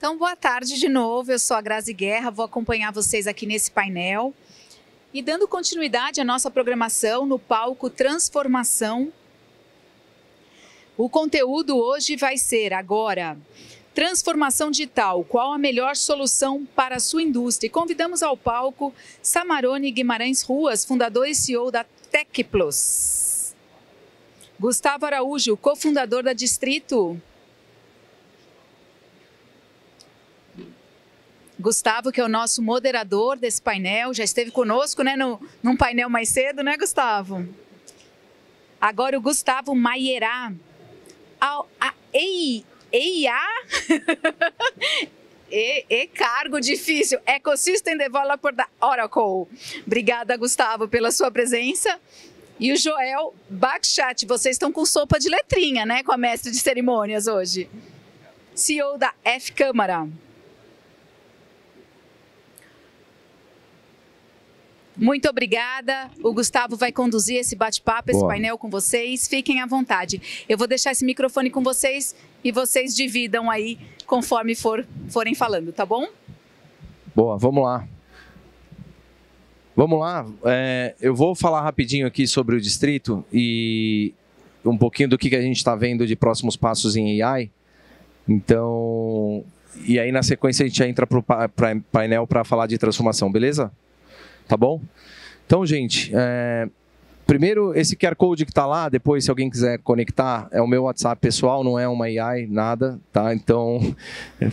Então, boa tarde de novo, eu sou a Grazi Guerra, vou acompanhar vocês aqui nesse painel. E dando continuidade à nossa programação no palco Transformação, o conteúdo hoje vai ser agora Transformação Digital, qual a melhor solução para a sua indústria? E convidamos ao palco Samarone Guimarães Ruas, fundador e CEO da TecPlus. Gustavo Araújo, cofundador da Distrito. Gustavo, que é o nosso moderador desse painel, já esteve conosco, né, num painel mais cedo, né, Gustavo? Agora o Gustavo Maierá. EIA? Cargo difícil. Ecosystem Developer da Oracle. Obrigada, Gustavo, pela sua presença. E o Joel Bakchat, vocês estão com sopa de letrinha, né, com a mestre de cerimônias hoje. CEO da F-Câmara. Muito obrigada. O Gustavo vai conduzir esse bate-papo, esse painel com vocês. Fiquem à vontade. Eu vou deixar esse microfone com vocês e vocês dividam aí conforme forem falando, tá bom? Boa, vamos lá. Vamos lá. Eu vou falar rapidinho aqui sobre o Distrito e um pouquinho do que a gente está vendo de próximos passos em AI. Então, e aí na sequência a gente já entra para o painel para falar de transformação, beleza? Tá bom? Então, gente, primeiro, esse QR Code que está lá, depois, se alguém quiser conectar, é o meu WhatsApp pessoal, não é uma AI, nada, tá? Então,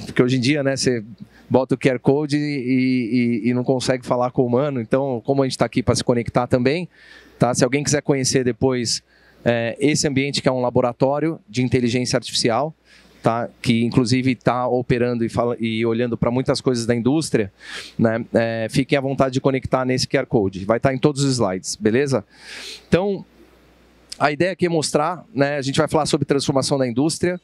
porque hoje em dia, né, você bota o QR Code e não consegue falar com o humano, então, como a gente está aqui para se conectar também, tá? Se alguém quiser conhecer depois esse ambiente que é um laboratório de inteligência artificial, tá? Que inclusive está operando e olhando para muitas coisas da indústria, né? Fiquem à vontade de conectar nesse QR Code. Vai estar em todos os slides, beleza? Então, a ideia aqui é mostrar, né? A gente vai falar sobre transformação da indústria,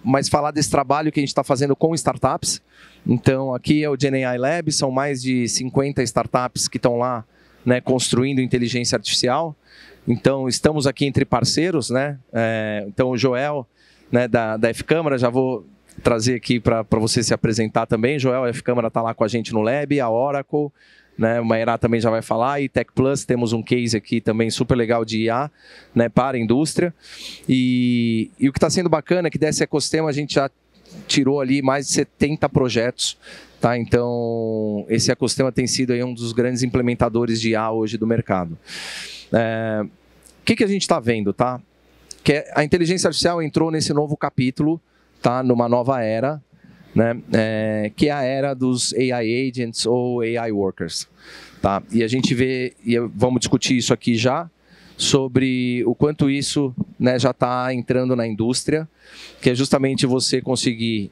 mas falar desse trabalho que a gente está fazendo com startups. Então, aqui é o GenAI Lab, são mais de 50 startups que estão lá, né, construindo inteligência artificial. Então, estamos aqui entre parceiros, né? Então, o Joel, né, da F-Câmara, já vou trazer aqui para você se apresentar também. Joel, a F-Câmara está lá com a gente no Lab, a Oracle, né, o Maierá também já vai falar, e TecPlus, temos um case aqui também super legal de IA, né, para a indústria. E o que está sendo bacana é que desse ecossistema a gente já tirou ali mais de 70 projetos, tá? Então, esse ecossistema tem sido aí um dos grandes implementadores de IA hoje do mercado. O que a gente está vendo, tá? Que a inteligência artificial entrou nesse novo capítulo, tá? Numa nova era, né? Que é a era dos AI Agents ou AI Workers. Tá? E a gente vê, e vamos discutir isso aqui já, sobre o quanto isso, né, já está entrando na indústria, que é justamente você conseguir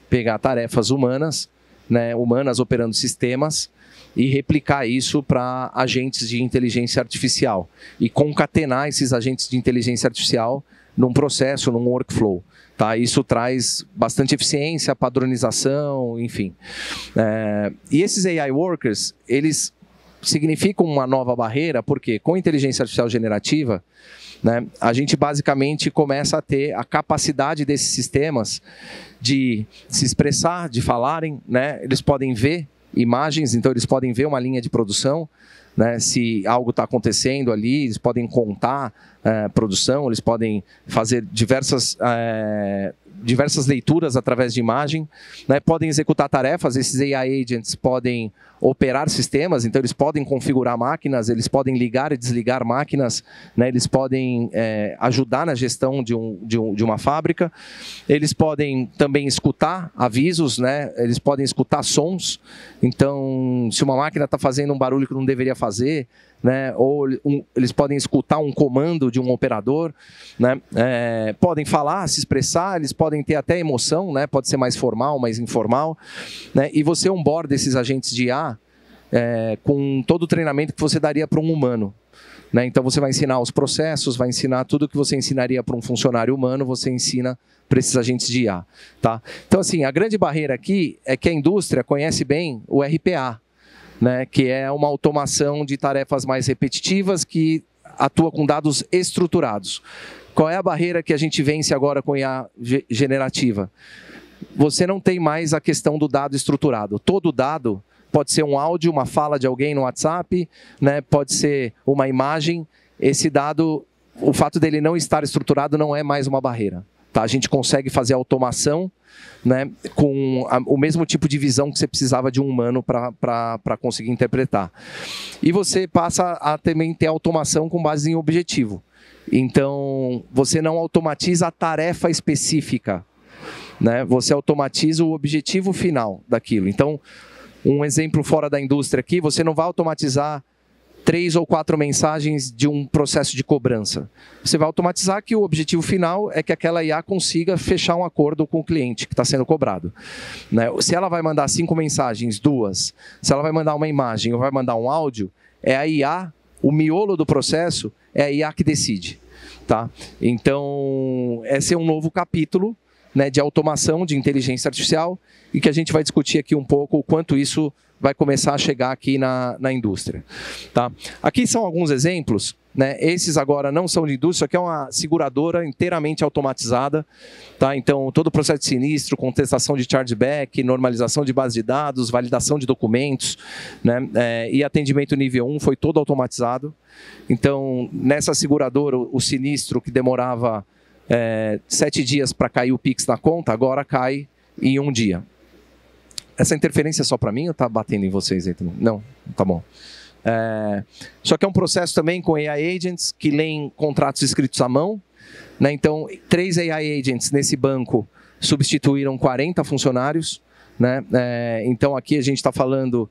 pegar tarefas humanas, né, humanas operando sistemas, e replicar isso para agentes de inteligência artificial e concatenar esses agentes de inteligência artificial num processo, num workflow. Tá? Isso traz bastante eficiência, padronização, enfim. E esses AI Workers, eles significam uma nova barreira, porque com inteligência artificial generativa, né, a gente basicamente começa a ter a capacidade desses sistemas de se expressar, de falarem, né, eles podem ver imagens, então eles podem ver uma linha de produção, né, se algo está acontecendo ali, eles podem contar produção, eles podem fazer diversas leituras através de imagem, né, podem executar tarefas, esses AI agents podem operar sistemas, então eles podem configurar máquinas, eles podem ligar e desligar máquinas, né, eles podem ajudar na gestão de uma fábrica, eles podem também escutar avisos, né, eles podem escutar sons, então se uma máquina está fazendo um barulho que não deveria fazer, né, ou eles podem escutar um comando de um operador, né, podem falar, se expressar, eles podem ter até emoção, né, pode ser mais formal, mais informal, né, e você onboarda esses agentes de IA com todo o treinamento que você daria para um humano. Né, então você vai ensinar os processos, vai ensinar tudo que você ensinaria para um funcionário humano, você ensina para esses agentes de IA. Tá? Então, assim, a grande barreira aqui é que a indústria conhece bem o RPA, né, que é uma automação de tarefas mais repetitivas que atua com dados estruturados. Qual é a barreira que a gente vence agora com IA generativa? você não tem mais a questão do dado estruturado. Todo dado pode ser um áudio, uma fala de alguém no WhatsApp, né? Pode ser uma imagem. Esse dado, o fato dele não estar estruturado não é mais uma barreira. Tá? A gente consegue fazer automação, né, com o mesmo tipo de visão que você precisava de um humano para conseguir interpretar. E você passa a também ter automação com base em objetivo. Então, você não automatiza a tarefa específica, né? Você automatiza o objetivo final daquilo. Então, um exemplo fora da indústria aqui, você não vai automatizar 3 ou 4 mensagens de um processo de cobrança. Você vai automatizar que o objetivo final é que aquela IA consiga fechar um acordo com o cliente que está sendo cobrado. Né? Se ela vai mandar 5 mensagens, 2, se ela vai mandar uma imagem ou vai mandar um áudio, é a IA, o miolo do processo é a IA que decide. Tá? Então, esse é um novo capítulo, né, de automação, de inteligência artificial, e que a gente vai discutir aqui um pouco o quanto isso vai começar a chegar aqui na indústria. Tá? Aqui são alguns exemplos, né? Esses agora não são de indústria, aqui é uma seguradora inteiramente automatizada. Tá? Então, todo o processo de sinistro, contestação de chargeback, normalização de base de dados, validação de documentos, né? E atendimento nível 1 foi todo automatizado. Então, nessa seguradora, o sinistro que demorava 7 dias para cair o Pix na conta, agora cai em 1 dia. Essa interferência é só para mim ou está batendo em vocês aí também? Não, tá bom. Só que é um processo também com AI Agents que leem contratos escritos à mão. Né? Então, 3 AI Agents nesse banco substituíram 40 funcionários. Né? Então, aqui a gente está falando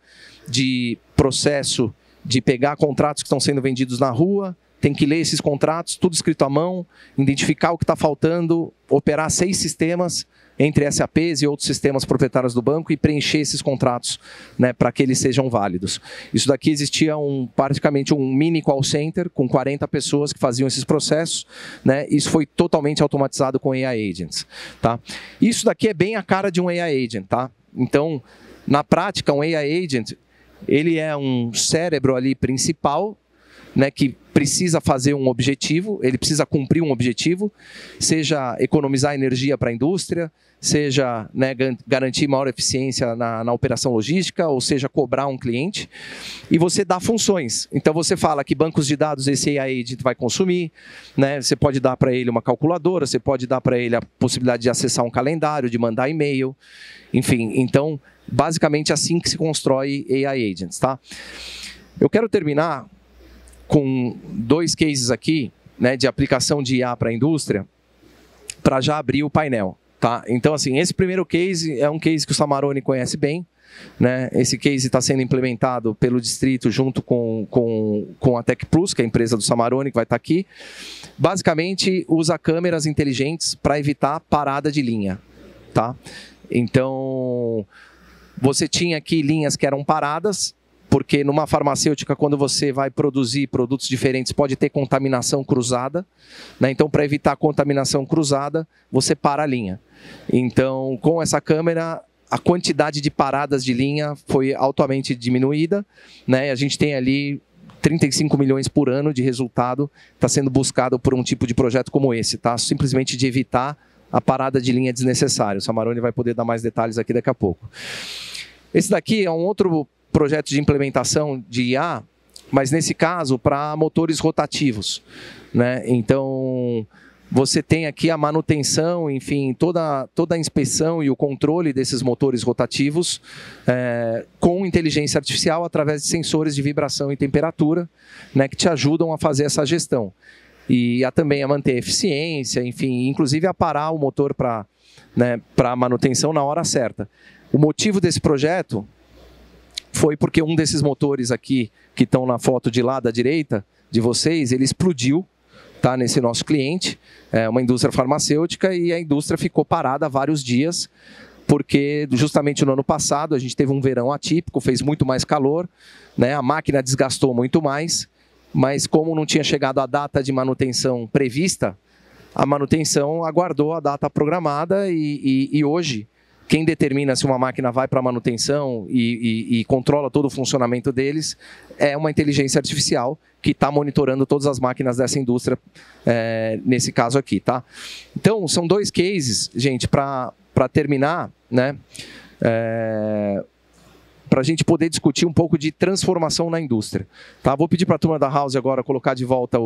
de processo de pegar contratos que estão sendo vendidos na rua, tem que ler esses contratos, tudo escrito à mão, identificar o que está faltando, operar 6 sistemas entre SAPs e outros sistemas proprietários do banco e preencher esses contratos, né, para que eles sejam válidos. Isso daqui existia praticamente um mini call center com 40 pessoas que faziam esses processos. Né, isso foi totalmente automatizado com AI Agents. Tá? Isso daqui é bem a cara de um AI Agent. Tá? Então, na prática, um AI Agent ele é um cérebro ali principal, né, que precisa fazer um objetivo, ele precisa cumprir um objetivo, seja economizar energia para a indústria, seja, né, garantir maior eficiência na operação logística, ou seja, cobrar um cliente, e você dá funções. Então você fala que bancos de dados esse AI Agent vai consumir, né, você pode dar para ele uma calculadora, você pode dar para ele a possibilidade de acessar um calendário, de mandar e-mail, enfim. Então, basicamente assim que se constrói AI Agents. Tá? Eu quero terminar com 2 cases aqui, né, de aplicação de IA para a indústria, para já abrir o painel. Tá? Então, assim, esse primeiro case é um case que o Samarone conhece bem. Né? Esse case está sendo implementado pelo distrito junto com a Tech Plus, que é a empresa do Samarone, que vai estar aqui. Basicamente, usa câmeras inteligentes para evitar parada de linha. Tá? Então, você tinha aqui linhas que eram paradas, porque numa farmacêutica, quando você vai produzir produtos diferentes, pode ter contaminação cruzada. Né? Então, para evitar a contaminação cruzada, você para a linha. Então, com essa câmera, a quantidade de paradas de linha foi altamente diminuída. Né? A gente tem ali 35 milhões por ano de resultado que está sendo buscado por um tipo de projeto como esse. Tá? Simplesmente de evitar a parada de linha desnecessária. O Samarone vai poder dar mais detalhes aqui daqui a pouco. Esse daqui é um outro projeto de implementação de IA, mas nesse caso para motores rotativos. Né? Então, você tem aqui a manutenção, enfim, toda a inspeção e o controle desses motores rotativos com inteligência artificial através de sensores de vibração e temperatura, né, que te ajudam a fazer essa gestão. E também a manter a eficiência, enfim, inclusive a parar o motor para, né, manutenção na hora certa. O motivo desse projeto foi porque um desses motores aqui, que estão na foto de lá da direita de vocês, ele explodiu, tá, nesse nosso cliente, uma indústria farmacêutica, e a indústria ficou parada há vários dias, porque justamente no ano passado a gente teve um verão atípico, fez muito mais calor, né, a máquina desgastou muito mais, mas como não tinha chegado a data de manutenção prevista, a manutenção aguardou a data programada e hoje, quem determina se uma máquina vai para manutenção e controla todo o funcionamento deles é uma inteligência artificial que está monitorando todas as máquinas dessa indústria, nesse caso aqui. Tá? Então, são 2 cases, gente, para para terminar, né, para a gente poder discutir um pouco de transformação na indústria. Tá? Vou pedir para a turma da House agora colocar de volta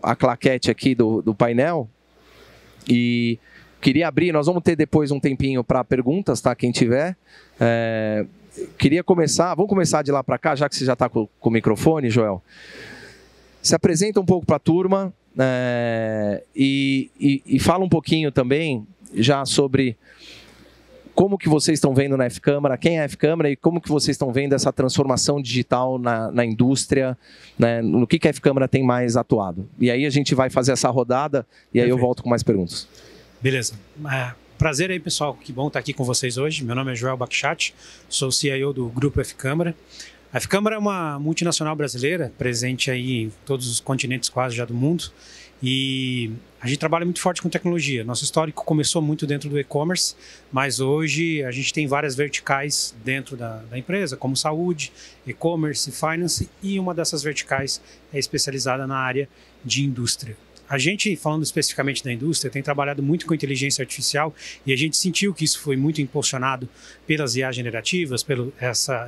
a claquete aqui do painel. E queria abrir, nós vamos ter depois um tempinho para perguntas, tá? Quem tiver. Queria começar, vamos começar de lá para cá, já que você já está com o microfone, Joel. Se apresenta um pouco para a turma e fala um pouquinho também já sobre como que vocês estão vendo na F-Câmara, quem é a F-Câmara e como que vocês estão vendo essa transformação digital na indústria, né, no que a F-Câmara tem mais atuado. E aí a gente vai fazer essa rodada e aí eu volto com mais perguntas. Beleza. Prazer aí, pessoal. Que bom estar aqui com vocês hoje. Meu nome é Joel Bakchat, sou CIO do Grupo F-Câmara. A F-Câmara é uma multinacional brasileira, presente aí em todos os continentes quase já do mundo. E a gente trabalha muito forte com tecnologia. Nosso histórico começou muito dentro do e-commerce, mas hoje a gente tem várias verticais dentro da empresa, como saúde, e-commerce, finance, e uma dessas verticais é especializada na área de indústria. A gente, falando especificamente da indústria, tem trabalhado muito com inteligência artificial e a gente sentiu que isso foi muito impulsionado pelas IA generativas,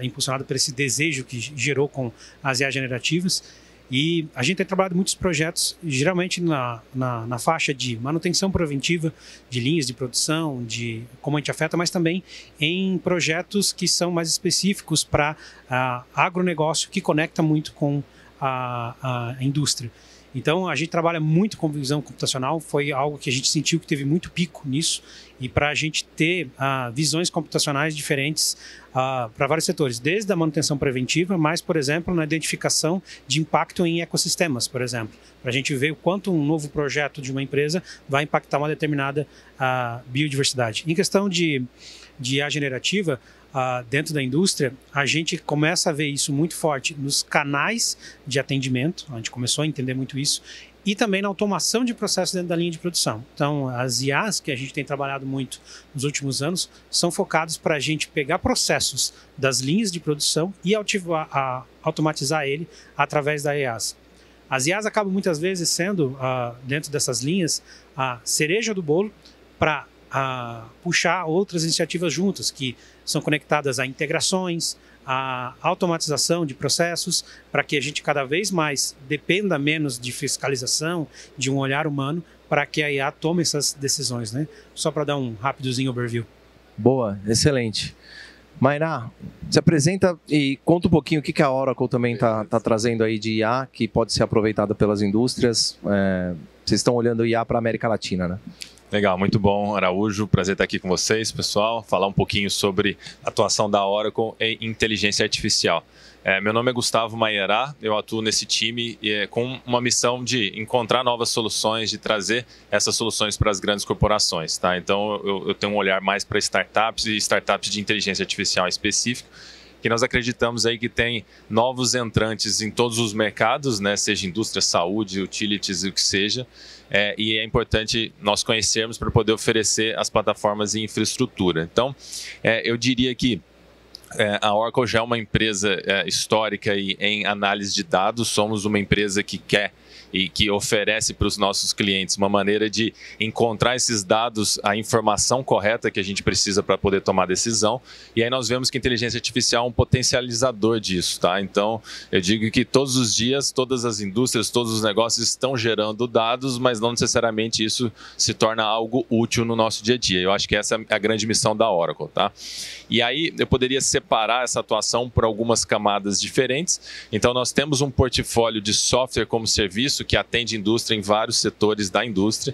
impulsionado por esse desejo que gerou com as IA generativas. E a gente tem trabalhado muitos projetos, geralmente na faixa de manutenção preventiva de linhas de produção, de como a gente afeta, mas também em projetos que são mais específicos para agronegócio, que conecta muito com a indústria. Então, a gente trabalha muito com visão computacional, foi algo que a gente sentiu que teve muito pico nisso, e para a gente ter visões computacionais diferentes para vários setores, desde a manutenção preventiva, mas, por exemplo, na identificação de impacto em ecossistemas, por exemplo, para a gente ver o quanto um novo projeto de uma empresa vai impactar uma determinada biodiversidade. Em questão de IA generativa, dentro da indústria, a gente começa a ver isso muito forte nos canais de atendimento, a gente começou a entender muito isso, e também na automação de processos dentro da linha de produção. Então, as IAs que a gente tem trabalhado muito nos últimos anos são focadas para a gente pegar processos das linhas de produção e automatizar ele através da IAs. As IAs acabam muitas vezes sendo, dentro dessas linhas, a cereja do bolo para puxar outras iniciativas juntas, que são conectadas a integrações, a automatização de processos, para que a gente cada vez mais dependa menos de fiscalização, de um olhar humano, para que a IA tome essas decisões, né? Só para dar um rapidozinho overview. Boa, excelente. Mainá, se apresenta e conta um pouquinho o que a Oracle também está trazendo aí de IA, que pode ser aproveitada pelas indústrias. Vocês estão olhando IA para a América Latina, né? Legal, muito bom, Araújo. Prazer estar aqui com vocês, pessoal. Falar um pouquinho sobre a atuação da Oracle em inteligência artificial. Meu nome é Gustavo Maierá, eu atuo nesse time com uma missão de encontrar novas soluções, de trazer essas soluções para as grandes corporações. Tá? Então, eu tenho um olhar mais para startups e startups de inteligência artificial específico, que nós acreditamos aí que tem novos entrantes em todos os mercados, né? Seja indústria, saúde, utilities, o que seja. E é importante nós conhecermos para poder oferecer as plataformas e infraestrutura. Então, eu diria que a Oracle já é uma empresa histórica em análise de dados, somos uma empresa que quer e que oferece para os nossos clientes uma maneira de encontrar esses dados, a informação correta que a gente precisa para poder tomar decisão. E aí nós vemos que a inteligência artificial é um potencializador disso, tá? Então, eu digo que todos os dias, todas as indústrias, todos os negócios estão gerando dados, mas não necessariamente isso se torna algo útil no nosso dia a dia. Eu acho que essa é a grande missão da Oracle, tá? E aí eu poderia separar essa atuação por algumas camadas diferentes. Então, nós temos um portfólio de software como serviço que atende indústria em vários setores da indústria.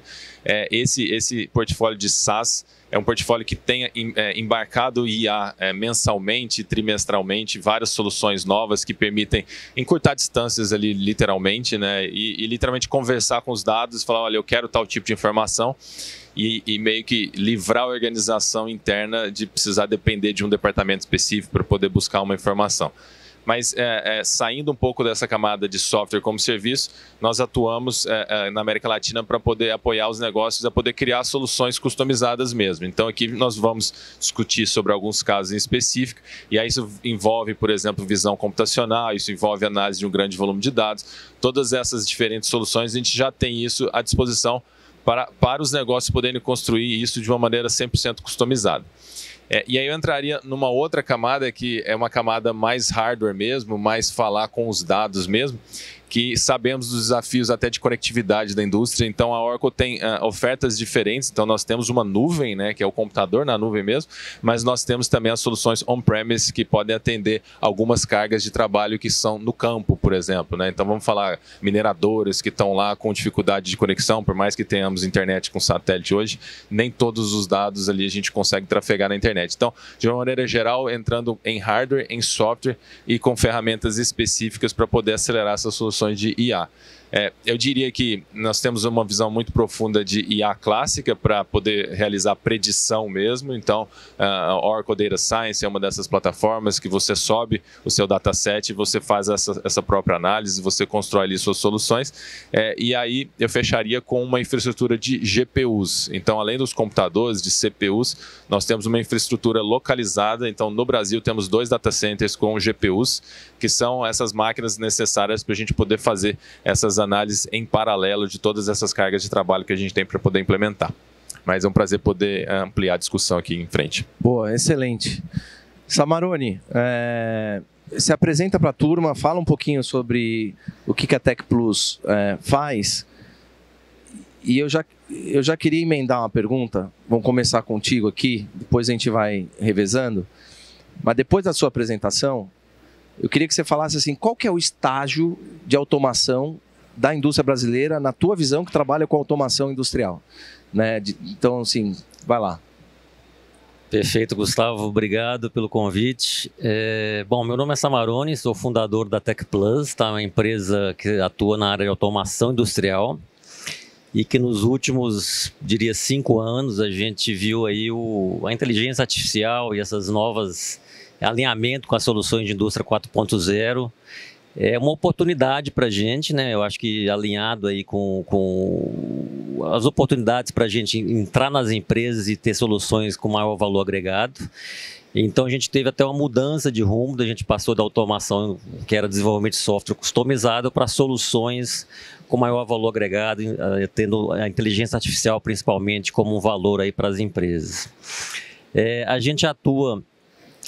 Esse portfólio de SaaS é um portfólio que tem embarcado IA mensalmente, trimestralmente, várias soluções novas que permitem encurtar distâncias ali, literalmente, né? E literalmente conversar com os dados, falar, olha, eu quero tal tipo de informação. E meio que livrar a organização interna de precisar depender de um departamento específico para poder buscar uma informação. Mas saindo um pouco dessa camada de software como serviço, nós atuamos na América Latina para poder apoiar os negócios a poder criar soluções customizadas mesmo. Então aqui nós vamos discutir sobre alguns casos em específico, e aí isso envolve, por exemplo, visão computacional, isso envolve análise de um grande volume de dados. Todas essas diferentes soluções, a gente já tem isso à disposição para os negócios poderem construir isso de uma maneira 100% customizada. E aí eu entraria numa outra camada que é uma camada mais hardware mesmo, mais falar com os dados mesmo, que sabemos dos desafios até de conectividade da indústria. Então a Oracle tem ofertas diferentes. Então nós temos uma nuvem, né, que é o computador na nuvem mesmo, mas nós temos também as soluções on-premise que podem atender algumas cargas de trabalho que são no campo, por exemplo, né? Então vamos falar mineradores que estão lá com dificuldade de conexão, por mais que tenhamos internet com satélite hoje, nem todos os dados ali a gente consegue trafegar na internet. Então, de uma maneira geral, entrando em hardware, em software e com ferramentas específicas para poder acelerar essas soluções de IA. Eu diria que nós temos uma visão muito profunda de IA clássica para poder realizar predição mesmo. Então, a Oracle Data Science é uma dessas plataformas que você sobe o seu dataset e você faz essa própria análise, você constrói ali suas soluções. E aí eu fecharia com uma infraestrutura de GPUs. Então, além dos computadores, de CPUs, nós temos uma infraestrutura localizada. Então, no Brasil, temos 2 data centers com GPUs, que são essas máquinas necessárias para a gente poder fazer essas análises em paralelo de todas essas cargas de trabalho que a gente tem para poder implementar. Mas é um prazer poder ampliar a discussão aqui em frente. Boa, excelente. Samarone, se apresenta para a turma, fala um pouquinho sobre o que a Tech Plus faz. E eu já queria emendar uma pergunta, vamos começar contigo aqui, depois a gente vai revezando. Mas depois da sua apresentação, eu queria que você falasse assim, qual que é o estágio de automação da indústria brasileira, na tua visão, que trabalha com automação industrial, né? Então, assim, vai lá. Perfeito, Gustavo. Obrigado pelo convite. Bom, meu nome é Samarone, sou fundador da Tech Plus, tá? Uma empresa que atua na área de automação industrial e que nos últimos, diria, 5 anos, a gente viu aí a inteligência artificial e essas novas alinhamento com as soluções de indústria 4.0 é uma oportunidade para a gente, né? Eu acho que alinhado aí com as oportunidades para a gente entrar nas empresas e ter soluções com maior valor agregado. Então a gente teve até uma mudança de rumo, a gente passou da automação, que era desenvolvimento de software customizado, para soluções com maior valor agregado, tendo a inteligência artificial principalmente como um valor aí para as empresas. A gente atua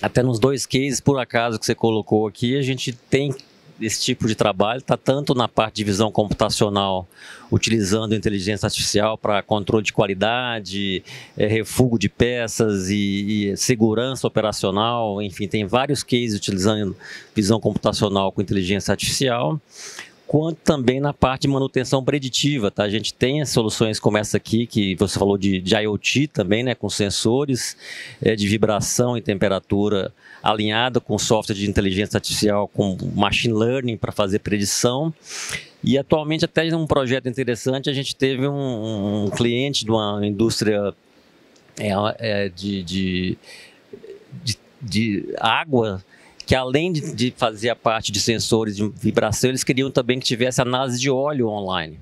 até nos 2 cases, por acaso, que você colocou aqui, a gente tem esse tipo de trabalho, está tanto na parte de visão computacional, utilizando inteligência artificial para controle de qualidade, refúgio de peças e segurança operacional, enfim, tem vários cases utilizando visão computacional com inteligência artificial, quanto também na parte de manutenção preditiva, tá? A gente tem soluções como essa aqui, que você falou de IoT também, né, com sensores de vibração e temperatura alinhada com software de inteligência artificial, com machine learning para fazer predição. E atualmente, até num projeto interessante, a gente teve um cliente de uma indústria de água, que além de fazer a parte de sensores de vibração, eles queriam também que tivesse análise de óleo online.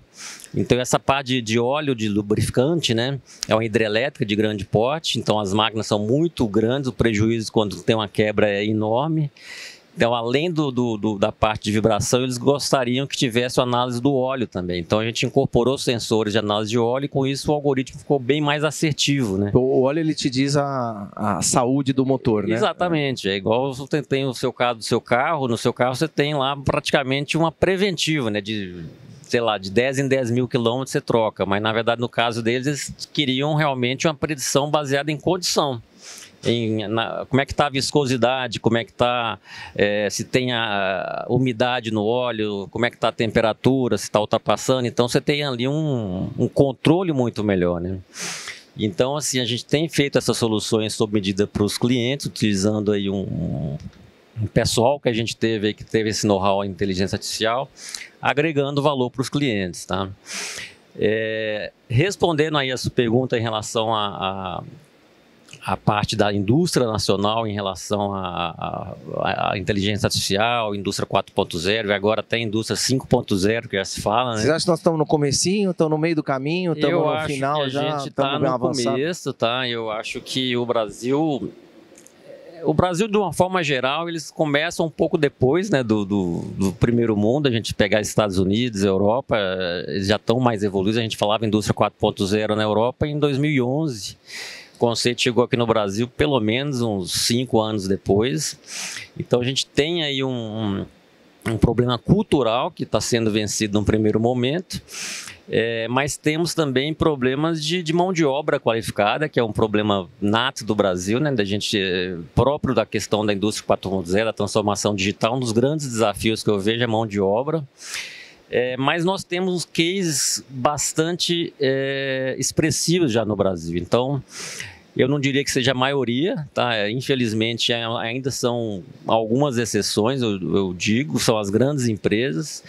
Então essa parte de óleo de lubrificante, né, é uma hidrelétrica de grande porte, então as máquinas são muito grandes, o prejuízo quando tem uma quebra é enorme. Então, além da parte de vibração, eles gostariam que tivesse a análise do óleo também. Então, a gente incorporou sensores de análise de óleo e, com isso, o algoritmo ficou bem mais assertivo, né? O óleo, ele te diz a saúde do motor, né? Exatamente. É igual você tem o seu caso do seu carro. No seu carro, você tem lá praticamente uma preventiva, né? Sei lá, de 10 em 10 mil quilômetros você troca. Mas, na verdade, no caso deles, eles queriam realmente uma predição baseada em condição. Como é que está a viscosidade, como é que está, se tem a umidade no óleo, como é que está a temperatura, se está ultrapassando. Então você tem ali um controle muito melhor, né? Então, assim, a gente tem feito essas soluções sob medida para os clientes, utilizando aí um pessoal que a gente teve aí, que teve esse know-how em inteligência artificial, agregando valor para os clientes, tá? Respondendo aí a sua pergunta em relação a parte da indústria nacional em relação à inteligência artificial, indústria 4.0 e agora até indústria 5.0, que já se fala, né? Vocês acham que nós estamos no comecinho, estamos no meio do caminho, estamos no final já? A gente está no começo, tá? Eu acho que o Brasil O Brasil, de uma forma geral, eles começam um pouco depois, né, do primeiro mundo. A gente pegar Estados Unidos, Europa, eles já estão mais evoluídos. A gente falava indústria 4.0 na Europa em 2011. O conceito chegou aqui no Brasil pelo menos uns 5 anos depois. Então a gente tem aí um problema cultural que está sendo vencido num primeiro momento. Mas temos também problemas de mão de obra qualificada, que é um problema nato do Brasil, né, da gente, próprio da questão da indústria 4.0, a transformação digital. Um dos grandes desafios que eu vejo é mão de obra. Mas nós temos cases bastante expressivos já no Brasil. Então, eu não diria que seja a maioria, tá? Infelizmente, ainda são algumas exceções, eu digo, são as grandes empresas,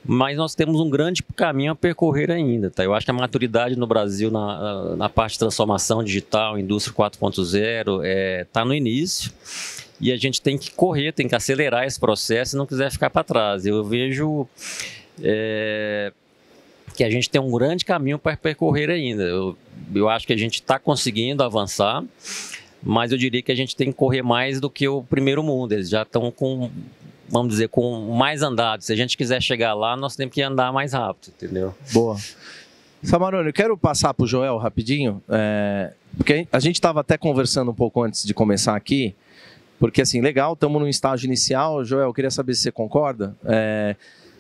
mas nós temos um grande caminho a percorrer ainda, tá? Eu acho que a maturidade no Brasil na parte de transformação digital, indústria 4.0, está no início, e a gente tem que correr, tem que acelerar esse processo se não quiser ficar para trás. Eu vejo que a gente tem um grande caminho para percorrer ainda. Eu acho que a gente está conseguindo avançar, mas eu diria que a gente tem que correr mais do que o primeiro mundo. Eles já estão com, vamos dizer, com mais andado. Se a gente quiser chegar lá, nós temos que andar mais rápido, entendeu? Boa. Samarone, eu quero passar para o Joel rapidinho, porque a gente estava até conversando um pouco antes de começar aqui, porque assim, legal, estamos no estágio inicial. Joel, eu queria saber se você concorda.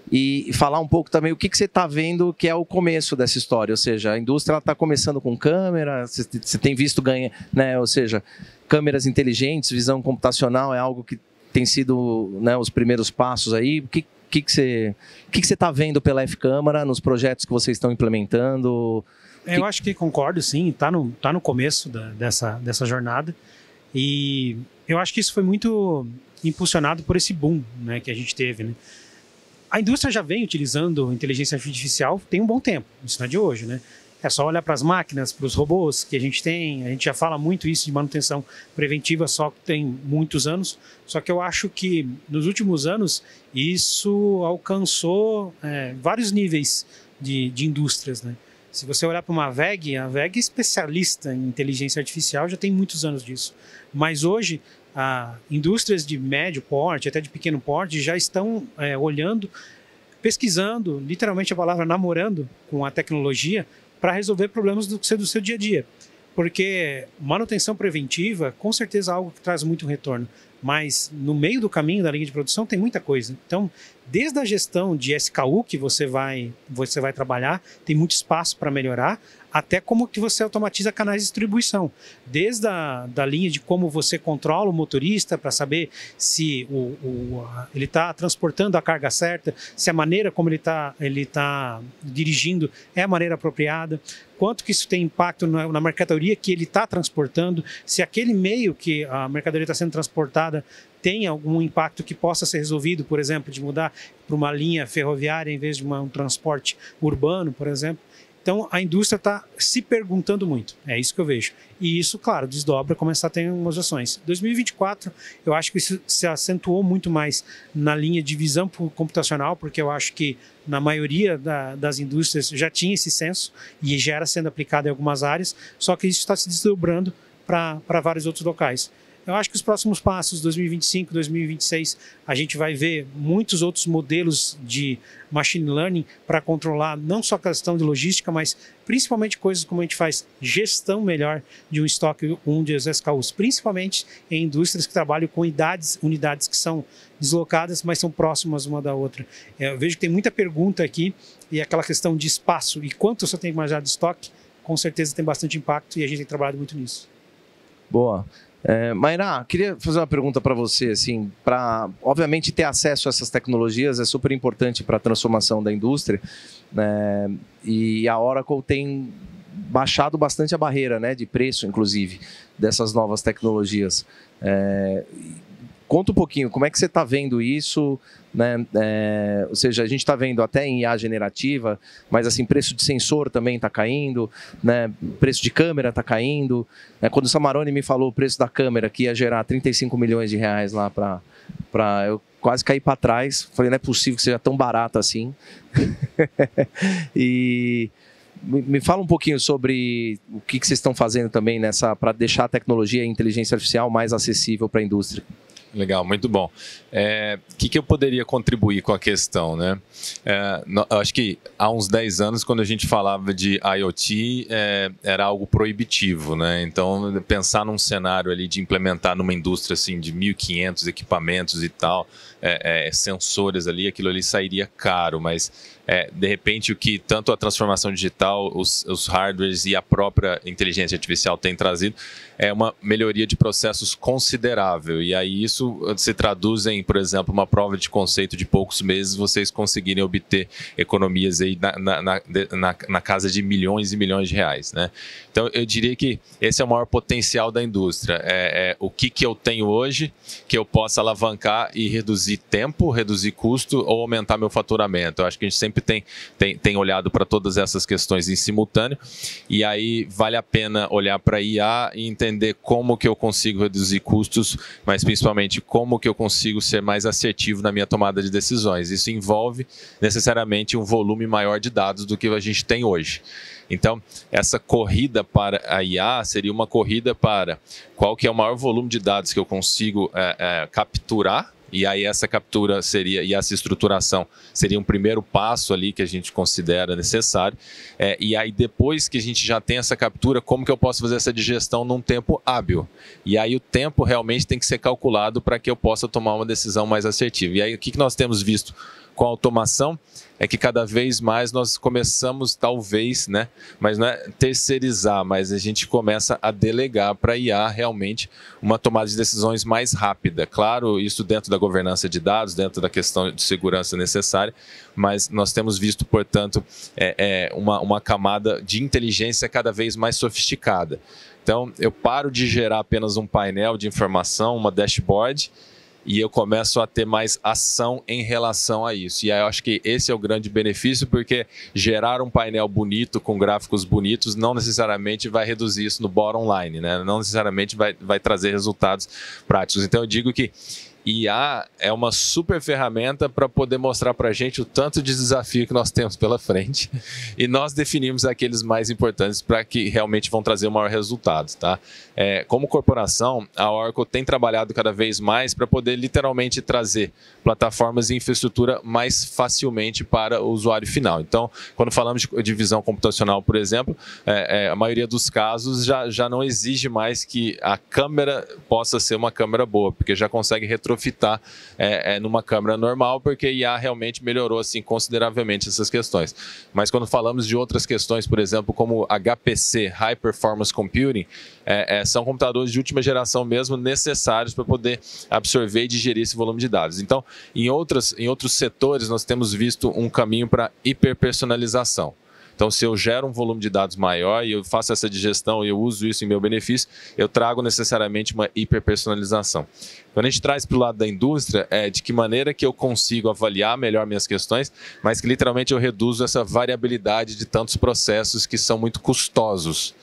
E falar um pouco também o que você está vendo que é o começo dessa história, ou seja, a indústria está começando com câmera, você tem visto ganhar, né, ou seja, câmeras inteligentes, visão computacional é algo que tem sido, né, os primeiros passos aí. O que você está vendo pela F-Câmara nos projetos que vocês estão implementando? Eu acho que concordo, sim, está no começo dessa jornada, e eu acho que isso foi muito impulsionado por esse boom, né, que a gente teve, né? A indústria já vem utilizando inteligência artificial tem um bom tempo, isso não é de hoje, né? É só olhar para as máquinas, para os robôs que a gente tem. A gente já fala muito isso de manutenção preventiva, só que tem muitos anos. Só que eu acho que nos últimos anos isso alcançou vários níveis de indústrias, né? Se você olhar para uma VEG, a VEG é especialista em inteligência artificial, já tem muitos anos disso. Mas hoje, indústrias de médio porte, até de pequeno porte, já estão olhando, pesquisando, literalmente a palavra namorando com a tecnologia para resolver problemas do seu dia a dia. Porque manutenção preventiva, com certeza é algo que traz muito retorno, mas no meio do caminho da linha de produção tem muita coisa. Então, desde a gestão de SKU que você vai trabalhar, tem muito espaço para melhorar, até como que você automatiza canais de distribuição. Desde da linha de como você controla o motorista para saber se ele está transportando a carga certa, se a maneira como ele tá dirigindo é a maneira apropriada, quanto que isso tem impacto na mercadoria que ele está transportando, se aquele meio que a mercadoria está sendo transportada tem algum impacto que possa ser resolvido, por exemplo, de mudar para uma linha ferroviária em vez de um transporte urbano, por exemplo. Então, a indústria está se perguntando muito, é isso que eu vejo. E isso, claro, desdobra, começar a ter umas ações. 2024, eu acho que isso se acentuou muito mais na linha de visão computacional, porque eu acho que na maioria das indústrias já tinha esse senso e já era sendo aplicado em algumas áreas, só que isso está se desdobrando para vários outros locais. Eu acho que os próximos passos, 2025, 2026, a gente vai ver muitos outros modelos de machine learning para controlar não só a questão de logística, mas principalmente coisas como a gente faz gestão melhor de um estoque, de SKUs, principalmente em indústrias que trabalham com unidades que são deslocadas, mas são próximas uma da outra. Eu vejo que tem muita pergunta aqui, e aquela questão de espaço e quanto você tem que manejar de estoque, com certeza tem bastante impacto e a gente tem trabalhado muito nisso. Boa. Mayra, queria fazer uma pergunta para você, assim, obviamente ter acesso a essas tecnologias é super importante para a transformação da indústria, né? E a Oracle tem baixado bastante a barreira, né, de preço, inclusive, dessas novas tecnologias. Conta um pouquinho, como é que você está vendo isso, né? Ou seja, a gente está vendo até em IA generativa, mas assim, preço de sensor também está caindo, né? Preço de câmera está caindo. Quando o Samarone me falou o preço da câmera, que ia gerar 35 milhões de reais lá eu quase caí para trás. Falei, não é possível que seja tão barato assim. Me fala um pouquinho sobre o que vocês estão fazendo também para deixar a tecnologia e a inteligência artificial mais acessível para a indústria. Legal, muito bom. O que eu poderia contribuir com a questão, né? Eu acho que há uns 10 anos, quando a gente falava de IoT, era algo proibitivo, né? Então, pensar num cenário ali de implementar numa indústria assim, de 1.500 equipamentos e tal, sensores ali, aquilo ali sairia caro, mas de repente o que tanto a transformação digital, os hardwares e a própria inteligência artificial têm trazido é uma melhoria de processos considerável, e aí isso se traduz em, por exemplo, uma prova de conceito de poucos meses, vocês conseguirem obter economias aí na casa de milhões e milhões de reais, né? Então eu diria que esse é o maior potencial da indústria, o que eu tenho hoje que eu possa alavancar e reduzir tempo, reduzir custo ou aumentar meu faturamento. Eu acho que a gente sempre tem olhado para todas essas questões em simultâneo, e aí vale a pena olhar para IA e entender como que eu consigo reduzir custos, mas principalmente como que eu consigo ser mais assertivo na minha tomada de decisões. Isso envolve necessariamente um volume maior de dados do que a gente tem hoje. Então, essa corrida para a IA seria uma corrida para qual que é o maior volume de dados que eu consigo capturar, e aí essa captura e essa estruturação seria um primeiro passo ali que a gente considera necessário, e aí depois que a gente já tem essa captura, como que eu posso fazer essa digestão num tempo hábil? E aí o tempo realmente tem que ser calculado para que eu possa tomar uma decisão mais assertiva. E aí o que nós temos visto com a automação é que cada vez mais nós começamos, talvez, né, mas não é terceirizar, mas a gente começa a delegar para a IA realmente uma tomada de decisões mais rápida. Claro, isso dentro da governança de dados, dentro da questão de segurança necessária, mas nós temos visto, portanto, uma camada de inteligência cada vez mais sofisticada. Então, eu paro de gerar apenas um painel de informação, uma dashboard, e eu começo a ter mais ação em relação a isso. E aí eu acho que esse é o grande benefício, porque gerar um painel bonito, com gráficos bonitos, não necessariamente vai reduzir isso no bottom line, né? Não necessariamente vai trazer resultados práticos. Então eu digo que IA é uma super ferramenta para poder mostrar para a gente o tanto de desafio que nós temos pela frente, e nós definimos aqueles mais importantes para que realmente vão trazer o maior resultado, tá? Como corporação, a Oracle tem trabalhado cada vez mais para poder literalmente trazer plataformas e infraestrutura mais facilmente para o usuário final. Então, quando falamos de visão computacional, por exemplo, a maioria dos casos já não exige mais que a câmera possa ser uma câmera boa, porque já consegue retrofitar numa câmera normal, porque IA realmente melhorou assim consideravelmente essas questões. Mas quando falamos de outras questões, por exemplo, como HPC, High Performance Computing, são computadores de última geração mesmo necessários para poder absorver e digerir esse volume de dados. Então, em outros setores, nós temos visto um caminho para hiperpersonalização. Então, se eu gero um volume de dados maior e eu faço essa digestão e eu uso isso em meu benefício, eu trago necessariamente uma hiperpersonalização. Quando a gente traz para o lado da indústria, de que maneira que eu consigo avaliar melhor minhas questões, mas que literalmente eu reduzo essa variabilidade de tantos processos que são muito custosos.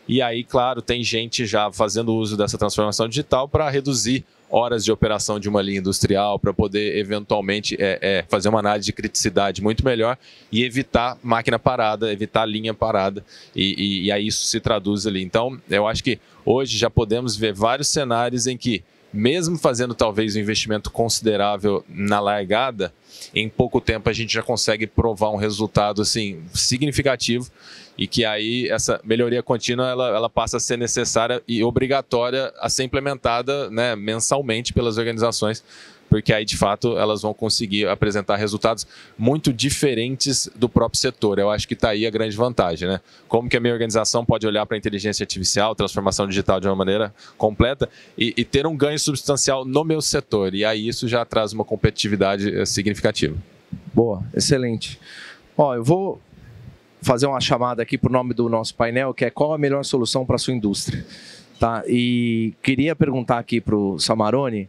E aí, claro, tem gente já fazendo uso dessa transformação digital para reduzir horas de operação de uma linha industrial, para poder eventualmente fazer uma análise de criticidade muito melhor e evitar máquina parada, evitar linha parada, e aí isso se traduz ali. Então, eu acho que hoje já podemos ver vários cenários em que, mesmo fazendo talvez um investimento considerável na largada, em pouco tempo a gente já consegue provar um resultado assim, significativo, e que aí essa melhoria contínua ela passa a ser necessária e obrigatória a ser implementada, né, mensalmente pelas organizações, porque aí de fato elas vão conseguir apresentar resultados muito diferentes do próprio setor. Eu acho que está aí a grande vantagem, né? Como que a minha organização pode olhar para a inteligência artificial, transformação digital de uma maneira completa e ter um ganho substancial no meu setor, e aí isso já traz uma competitividade significativa. Boa, excelente. Eu vou fazer uma chamada aqui para o nome do nosso painel, que é qual a melhor solução para a sua indústria. Tá? E queria perguntar aqui para o Samarone,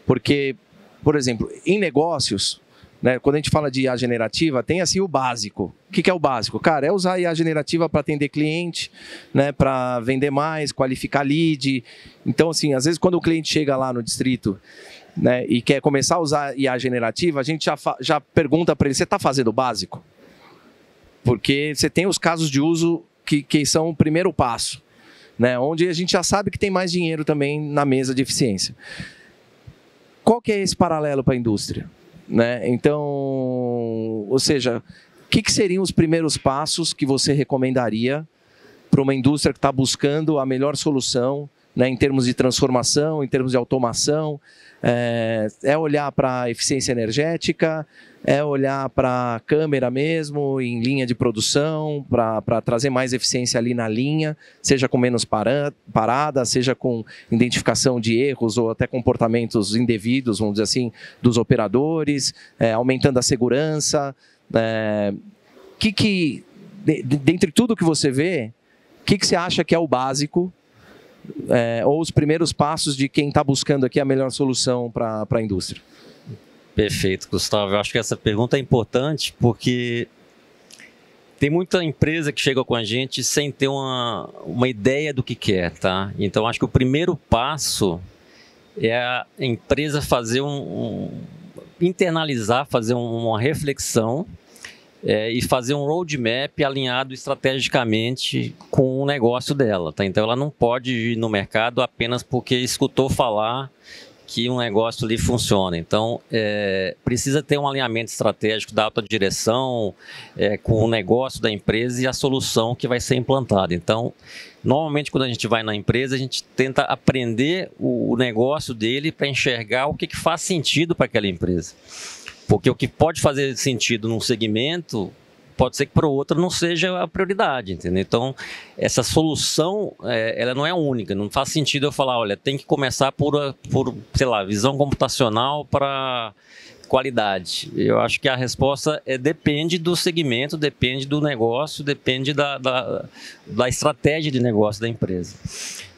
porque, por exemplo, em negócios, né, quando a gente fala de IA generativa, tem assim o básico. O que é o básico? Cara, é usar a IA generativa para atender cliente, né, para vender mais, qualificar lead. Então, assim, às vezes quando o cliente chega lá no distrito, né, e quer começar a usar IA generativa, a gente já pergunta para ele, você está fazendo o básico? Porque você tem os casos de uso que são o primeiro passo, né? Onde a gente já sabe que tem mais dinheiro também na mesa de eficiência. Qual que é esse paralelo para a indústria? Né? Então, ou seja, o que seriam os primeiros passos que você recomendaria para uma indústria que está buscando a melhor solução, né, em termos de transformação, em termos de automação? É olhar para a eficiência energética, é olhar para a câmera mesmo, em linha de produção, para trazer mais eficiência ali na linha, seja com menos parada, seja com identificação de erros ou até comportamentos indevidos, vamos dizer assim, dos operadores, aumentando a segurança. Dentre tudo que você vê, o que você acha que é o básico, ou os primeiros passos de quem está buscando aqui a melhor solução para a indústria? Perfeito, Gustavo. Eu acho que essa pergunta é importante porque tem muita empresa que chega com a gente sem ter uma ideia do que quer, tá? Então, acho que o primeiro passo é a empresa fazer internalizar, fazer uma reflexão e fazer um roadmap alinhado estrategicamente com o negócio dela, tá? Então, ela não pode ir no mercado apenas porque escutou falar que um negócio ali funciona. Então, precisa ter um alinhamento estratégico da alta direção com o negócio da empresa e a solução que vai ser implantada. Então, normalmente, quando a gente vai na empresa, a gente tenta aprender o negócio dele para enxergar o que faz sentido para aquela empresa. Porque o que pode fazer sentido num segmento, pode ser que para o outro não seja a prioridade, entendeu? Então, essa solução, ela não é única. Não faz sentido eu falar, olha, tem que começar por sei lá, visão computacional para qualidade. Eu acho que a resposta depende do segmento, depende do negócio, depende da estratégia de negócio da empresa.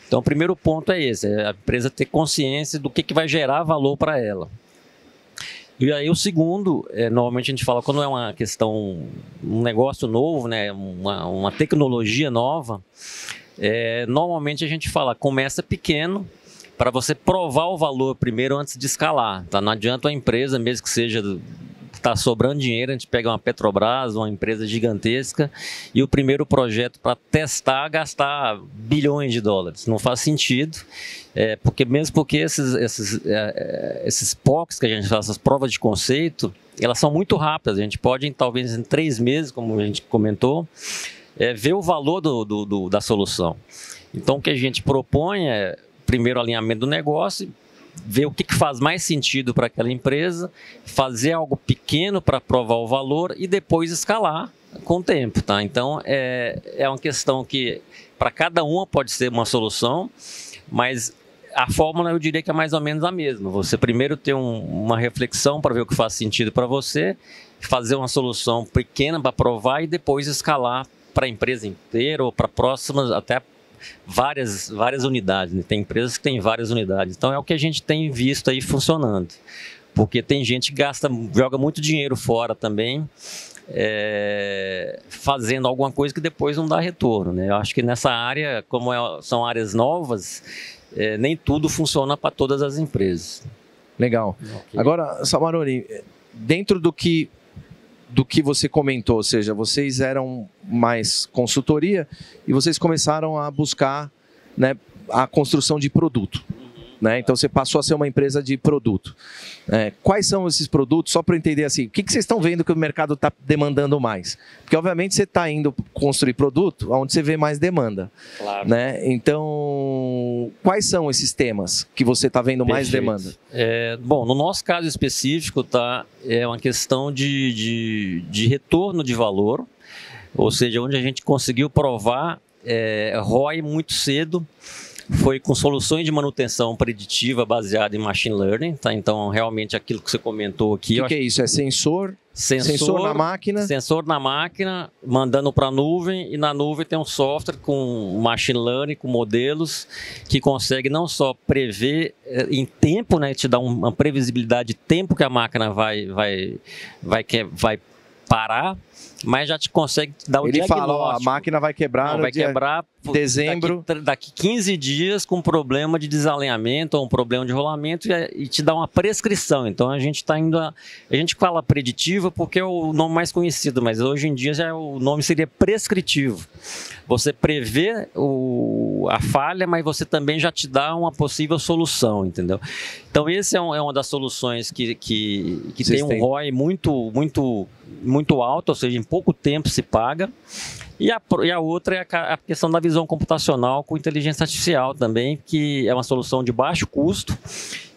Então, o primeiro ponto é esse, a empresa ter consciência do que vai gerar valor para ela. E aí o segundo, normalmente a gente fala quando é uma questão, um negócio novo, né, uma tecnologia nova, normalmente a gente fala, começa pequeno para você provar o valor primeiro antes de escalar, tá? Não adianta uma empresa, mesmo que seja, está sobrando dinheiro, a gente pega uma Petrobras, uma empresa gigantesca, e o primeiro projeto para testar, gastar bilhões de dólares. Não faz sentido, porque esses POCs que a gente faz, essas provas de conceito, elas são muito rápidas. A gente pode, talvez em 3 meses, como a gente comentou, ver o valor da solução. Então, o que a gente propõe é, primeiro, alinhamento do negócio, ver o que faz mais sentido para aquela empresa, fazer algo pequeno para provar o valor e depois escalar com o tempo, tá? Então, é uma questão que para cada uma pode ser uma solução, mas a fórmula eu diria que é mais ou menos a mesma. Você primeiro ter uma reflexão para ver o que faz sentido para você, fazer uma solução pequena para provar e depois escalar para a empresa inteira ou para próximas, até várias unidades, né? Tem empresas que têm várias unidades. Então é o que a gente tem visto aí funcionando. Porque tem gente que joga muito dinheiro fora também, fazendo alguma coisa que depois não dá retorno, né? Eu acho que nessa área, como são áreas novas, nem tudo funciona para todas as empresas. Legal. Okay. Agora, Samaroni, dentro do que você comentou, ou seja, vocês eram mais consultoria e vocês começaram a buscar, né, a construção de produto. Né? Então você passou a ser uma empresa de produto. Quais são esses produtos? Só para eu entender assim, o que vocês estão vendo que o mercado está demandando mais? Porque obviamente você está indo construir produto onde você vê mais demanda. Claro. Né? Então, quais são esses temas que você está vendo mais demanda? Bom, no nosso caso específico, tá, é uma questão de retorno de valor, ou seja, onde a gente conseguiu provar ROI muito cedo. Foi com soluções de manutenção preditiva baseada em machine learning, tá? Então, realmente, aquilo que você comentou aqui... O que é isso? É sensor na máquina? Sensor na máquina, mandando para a nuvem, e na nuvem tem um software com machine learning, com modelos, que consegue não só prever em tempo, né, te dá uma previsibilidade de tempo que a máquina vai parar, mas já te consegue dar o Ele diagnóstico. fala, ó, a máquina vai quebrar vai quebrar dezembro. Daqui 15 dias com problema de desalinhamento ou um problema de rolamento e te dá uma prescrição. Então a gente está indo a gente fala preditiva porque é o nome mais conhecido, mas hoje em dia o nome seria prescritivo. Você prevê a falha, mas você também já te dá uma possível solução, entendeu? Então esse é uma das soluções que tem um ROI muito alto, ou seja, em pouco tempo se paga. E a outra é a questão da visão computacional com inteligência artificial também, que é uma solução de baixo custo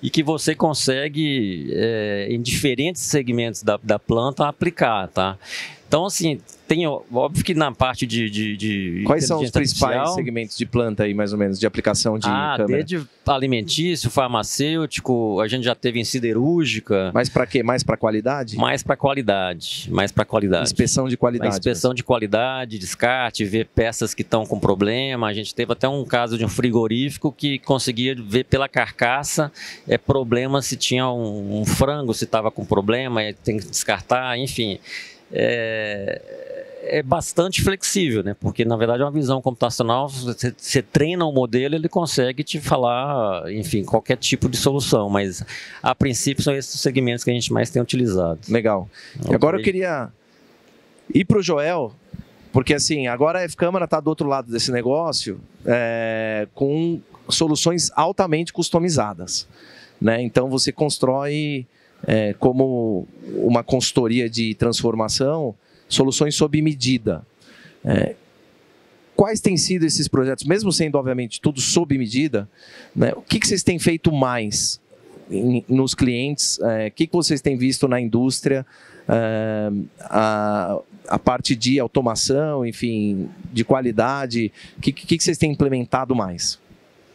e que você consegue, em diferentes segmentos da planta, aplicar, tá? Então, assim, óbvio que na parte de Quais são os principais segmentos de planta aí, mais ou menos, de aplicação de câmera? Desde alimentício, farmacêutico, a gente já teve em siderúrgica. Mas para quê? Mais para qualidade? Mais para qualidade. Inspeção de qualidade. Inspeção de qualidade, descarte, ver peças que estão com problema. A gente teve até um caso de um frigorífico que conseguia ver pela carcaça problema se tinha um frango, se estava com problema, tem que descartar, enfim. É bastante flexível, né? Porque na verdade é uma visão computacional, você treina o modelo, ele consegue te falar, enfim, qualquer tipo de solução, mas a princípio são esses segmentos que a gente mais tem utilizado. Legal. Okay. Agora eu queria ir para o Joel, porque assim, agora a F-Câmara está do outro lado desse negócio, com soluções altamente customizadas, né? Então você constrói como uma consultoria de transformação, soluções sob medida. Quais têm sido esses projetos, mesmo sendo, obviamente, tudo sob medida, né? O que vocês têm feito mais nos clientes? O que vocês têm visto na indústria? A parte de automação, enfim, de qualidade, o que vocês têm implementado mais?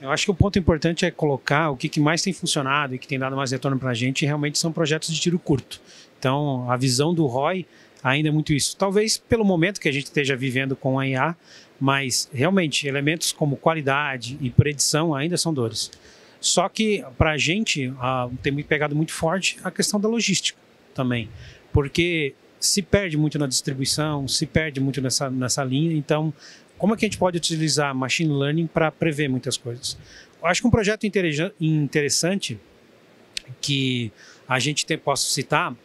Eu acho que o ponto importante é colocar o que mais tem funcionado e que tem dado mais retorno para a gente, realmente são projetos de tiro curto. Então, a visão do ROI ainda é muito isso. Talvez pelo momento que a gente esteja vivendo com a IA, mas realmente elementos como qualidade e predição ainda são dores. Só que para a gente tem pegado muito forte a questão da logística também, porque se perde muito na distribuição, se perde muito nessa linha, então como é que a gente pode utilizar machine learning para prever muitas coisas? Eu acho que um projeto interessante que a gente posso citar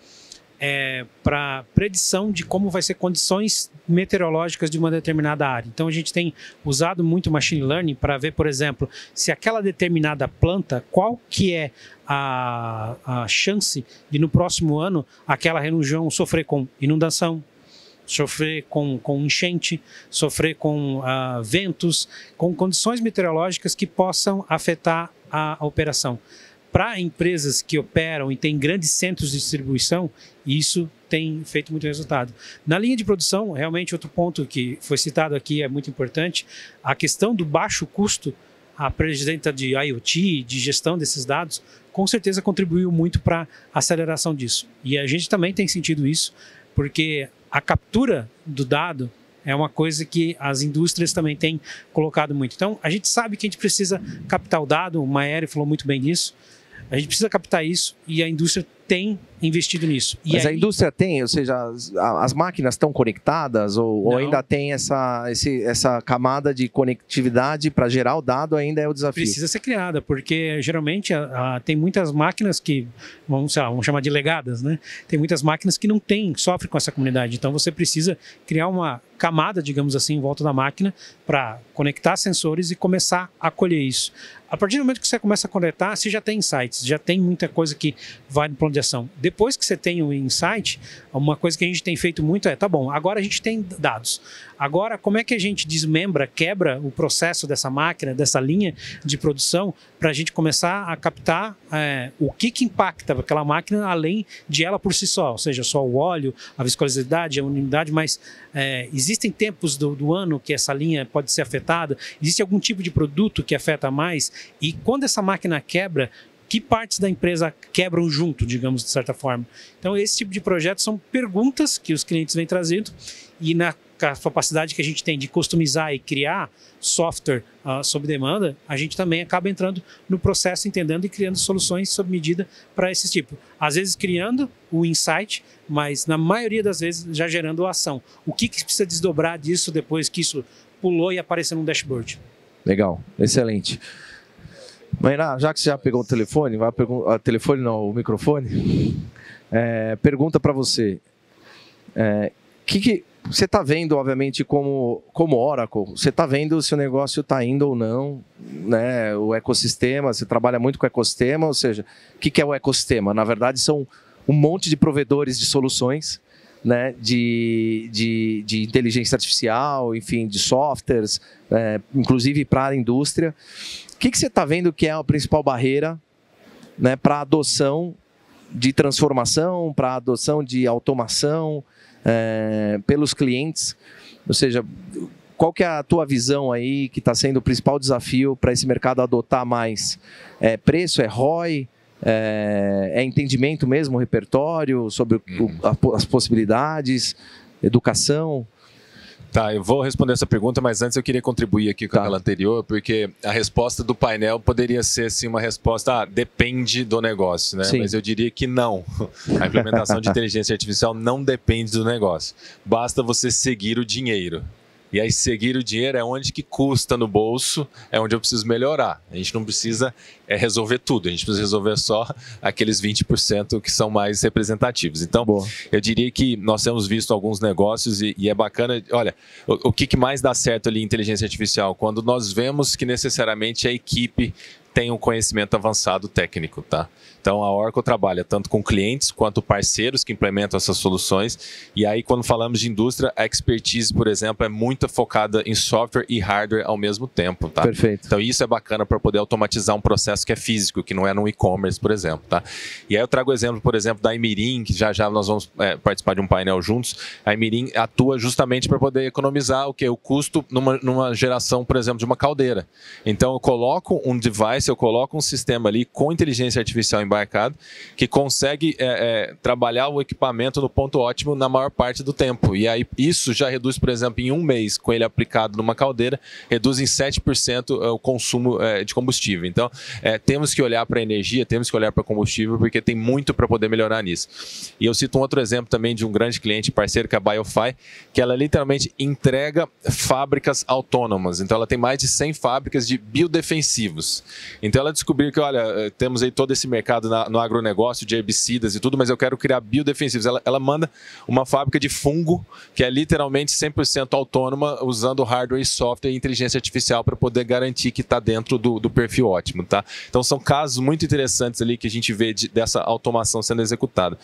para predição de como vai ser condições meteorológicas de uma determinada área. Então a gente tem usado muito machine learning para ver, por exemplo, se aquela determinada planta, qual que é a chance de no próximo ano aquela região sofrer com inundação, sofrer com enchente, sofrer com ventos, com condições meteorológicas que possam afetar a operação. Para empresas que operam e têm grandes centros de distribuição, isso tem feito muito resultado. Na linha de produção, realmente outro ponto que foi citado aqui é muito importante, a questão do baixo custo, a presença de IoT, de gestão desses dados, com certeza contribuiu muito para a aceleração disso. E a gente também tem sentido isso, porque a captura do dado é uma coisa que as indústrias também têm colocado muito. Então, a gente sabe que a gente precisa captar o dado, o Maeri falou muito bem disso, a gente precisa captar isso e a indústria tem investido nisso. Mas a indústria tem, ou seja, as máquinas estão conectadas ou ainda tem essa camada de conectividade para gerar o dado, ainda é o desafio? Precisa ser criada, porque geralmente tem muitas máquinas que, vamos chamar de legadas, né? Tem muitas máquinas que não sofrem com essa comunidade, então você precisa criar uma camada, digamos assim, em volta da máquina para conectar sensores e começar a colher isso. A partir do momento que você começa a coletar, você já tem insights, já tem muita coisa que vai no plano de ação. Depois que você tem o insight, uma coisa que a gente tem feito muito tá bom, agora a gente tem dados. Agora, como é que a gente quebra o processo dessa máquina, dessa linha de produção, para a gente começar a captar o que impacta aquela máquina, além de ela por si só, ou seja, só o óleo, a viscosidade, a umidade, mas existem tempos do ano que essa linha pode ser afetada, existe algum tipo de produto que afeta mais, e quando essa máquina quebra, que partes da empresa quebram junto, digamos, de certa forma. Então, esse tipo de projetos são perguntas que os clientes vêm trazendo e na capacidade que a gente tem de customizar e criar software sob demanda, a gente também acaba entrando no processo, entendendo e criando soluções sob medida para esse tipo. Às vezes criando o insight, mas na maioria das vezes já gerando a ação. O que precisa desdobrar disso depois que isso pulou e apareceu no dashboard? Legal, excelente. Mayra, já que você já pegou o telefone, o microfone, pergunta para você. Que você está vendo, obviamente, como Oracle, você está vendo se o negócio está indo ou não, né? O ecossistema, você trabalha muito com o ecossistema, ou seja, o que é o ecossistema? Na verdade, são um monte de provedores de soluções, né? de inteligência artificial, enfim, de softwares, inclusive para a indústria. O que você está vendo que é a principal barreira, né, para a adoção de transformação, para a adoção de automação, pelos clientes? Ou seja, qual que é a tua visão aí que está sendo o principal desafio para esse mercado adotar mais? É preço, é ROI, é entendimento mesmo, repertório sobre as possibilidades, educação? Tá, eu vou responder essa pergunta, mas antes eu queria contribuir aqui com aquela anterior, porque a resposta do painel poderia ser assim, uma resposta, depende do negócio, né? Sim. Mas eu diria que não. A implementação de inteligência artificial não depende do negócio. Basta você seguir o dinheiro. E aí seguir o dinheiro é onde que custa no bolso, é onde eu preciso melhorar. A gente não precisa resolver tudo, a gente precisa resolver só aqueles 20% que são mais representativos. Então, eu diria que nós temos visto alguns negócios e é bacana. Olha, o que mais dá certo ali em inteligência artificial? Quando nós vemos que necessariamente a equipe tem um conhecimento avançado técnico, tá? Então, a Oracle trabalha tanto com clientes quanto parceiros que implementam essas soluções. E aí, quando falamos de indústria, a expertise, por exemplo, é muito focada em software e hardware ao mesmo tempo, tá? Perfeito. Então, isso é bacana para poder automatizar um processo que é físico, que não é no e-commerce, por exemplo, tá? E aí eu trago o exemplo, por exemplo, da Imirim, que já nós vamos participar de um painel juntos. A Imirim atua justamente para poder economizar o custo numa geração, por exemplo, de uma caldeira. Então, eu coloco um device, eu coloco um sistema ali com inteligência artificial embarcado que consegue trabalhar o equipamento no ponto ótimo na maior parte do tempo. E aí isso já reduz, por exemplo, em um mês, com ele aplicado numa caldeira, reduz em 7% o consumo de combustível. Então, temos que olhar para a energia, temos que olhar para combustível, porque tem muito para poder melhorar nisso. E eu cito um outro exemplo também de um grande cliente parceiro, que é a BioFi, que ela literalmente entrega fábricas autônomas. Então, ela tem mais de 100 fábricas de biodefensivos. Então, ela descobriu que, olha, temos aí todo esse mercado no agronegócio de herbicidas e tudo, mas eu quero criar biodefensivos. Ela manda uma fábrica de fungo que é literalmente 100% autônoma, usando hardware e software e inteligência artificial para poder garantir que está dentro do perfil ótimo, tá? Então são casos muito interessantes ali que a gente vê dessa automação sendo executada.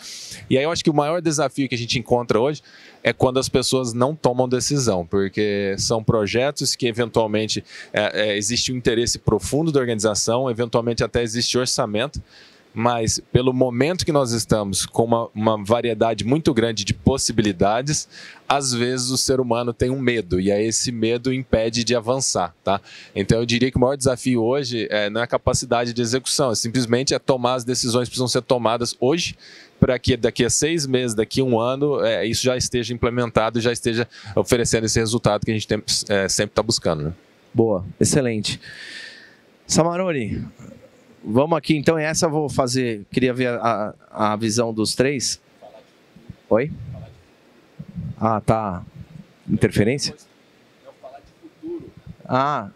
E aí eu acho que o maior desafio que a gente encontra hoje é quando as pessoas não tomam decisão, porque são projetos que eventualmente existe um interesse profundo da organização, eventualmente até existe orçamento, mas pelo momento que nós estamos com uma variedade muito grande de possibilidades, às vezes o ser humano tem um medo, e aí esse medo impede de avançar, tá? Então eu diria que o maior desafio hoje não é a capacidade de execução, simplesmente tomar as decisões que precisam ser tomadas hoje, para que daqui a 6 meses, daqui a 1 ano, isso já esteja implementado e já esteja oferecendo esse resultado que a gente sempre está buscando, né? Boa, excelente. Samarone, vamos aqui, então, essa eu vou fazer, queria ver a visão dos três. Oi? Ah, tá. Interferência? Ah,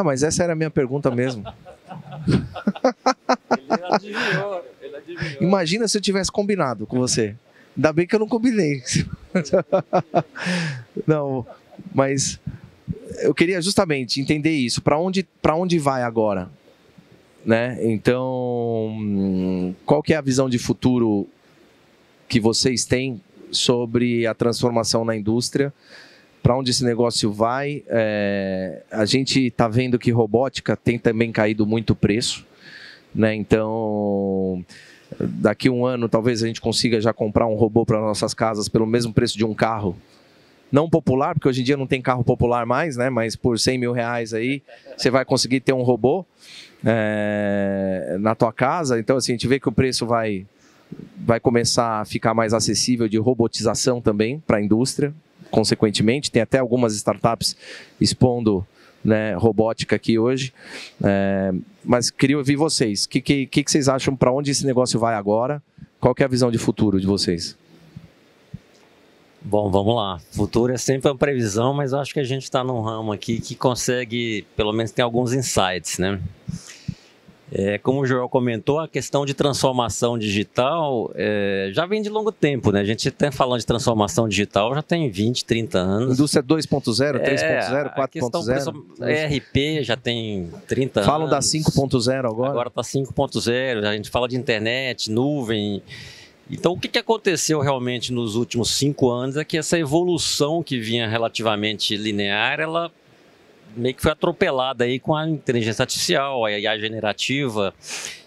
mas essa era a minha pergunta mesmo. Ele adivinhou. Imagina se eu tivesse combinado com você. Ainda bem que eu não combinei. Não, mas eu queria justamente entender isso. Para onde vai agora? Né? Então, qual que é a visão de futuro que vocês têm sobre a transformação na indústria? Para onde esse negócio vai? A gente está vendo que robótica tem também caído muito o preço, né? Então, daqui a 1 ano, talvez a gente consiga já comprar um robô para nossas casas pelo mesmo preço de um carro, não popular, porque hoje em dia não tem carro popular mais, né? Mas por 100 mil reais aí, você vai conseguir ter um robô na tua casa. Então, assim, a gente vê que o preço vai começar a ficar mais acessível de robotização também para a indústria, consequentemente. Tem até algumas startups expondo, né, robótica aqui hoje. Mas queria ouvir vocês. O que vocês acham, para onde esse negócio vai agora? Qual que é a visão de futuro de vocês? Bom, vamos lá. Futuro é sempre uma previsão, mas eu acho que a gente está num ramo aqui que consegue, pelo menos, ter alguns insights, né? Como o Joel comentou, a questão de transformação digital já vem de longo tempo, né? A gente está falando de transformação digital já tem 20, 30 anos. Indústria 2.0, 3.0, 4.0? ERP já tem 30 anos. Falam da 5.0 agora? Agora está 5.0, a gente fala de internet, nuvem. Então, o que aconteceu realmente nos últimos 5 anos é que essa evolução que vinha relativamente linear, ela meio que foi atropelada aí com a inteligência artificial, a IA generativa.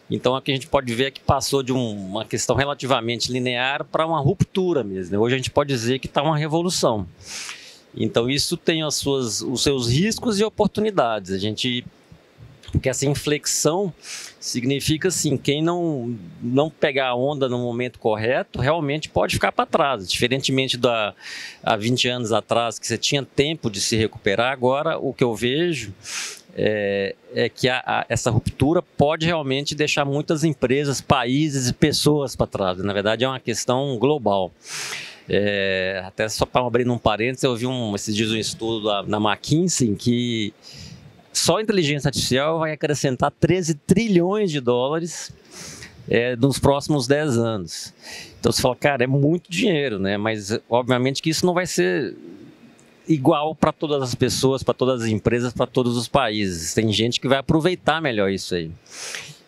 Então, aqui a gente pode ver que passou de uma questão relativamente linear para uma ruptura mesmo, né? Hoje a gente pode dizer que está uma revolução. Então, isso tem os seus riscos e oportunidades. Porque essa inflexão significa assim, quem não pegar a onda no momento correto, realmente pode ficar para trás. Diferentemente há 20 anos atrás, que você tinha tempo de se recuperar, agora o que eu vejo é que essa ruptura pode realmente deixar muitas empresas, países e pessoas para trás. Na verdade, é uma questão global. Até só para abrir um parênteses, eu vi esses dias um estudo na McKinsey em que só a inteligência artificial vai acrescentar 13 trilhões de dólares nos próximos 10 anos. Então você fala, cara, é muito dinheiro, né? Mas obviamente que isso não vai ser igual para todas as pessoas, para todas as empresas, para todos os países. Tem gente que vai aproveitar melhor isso aí.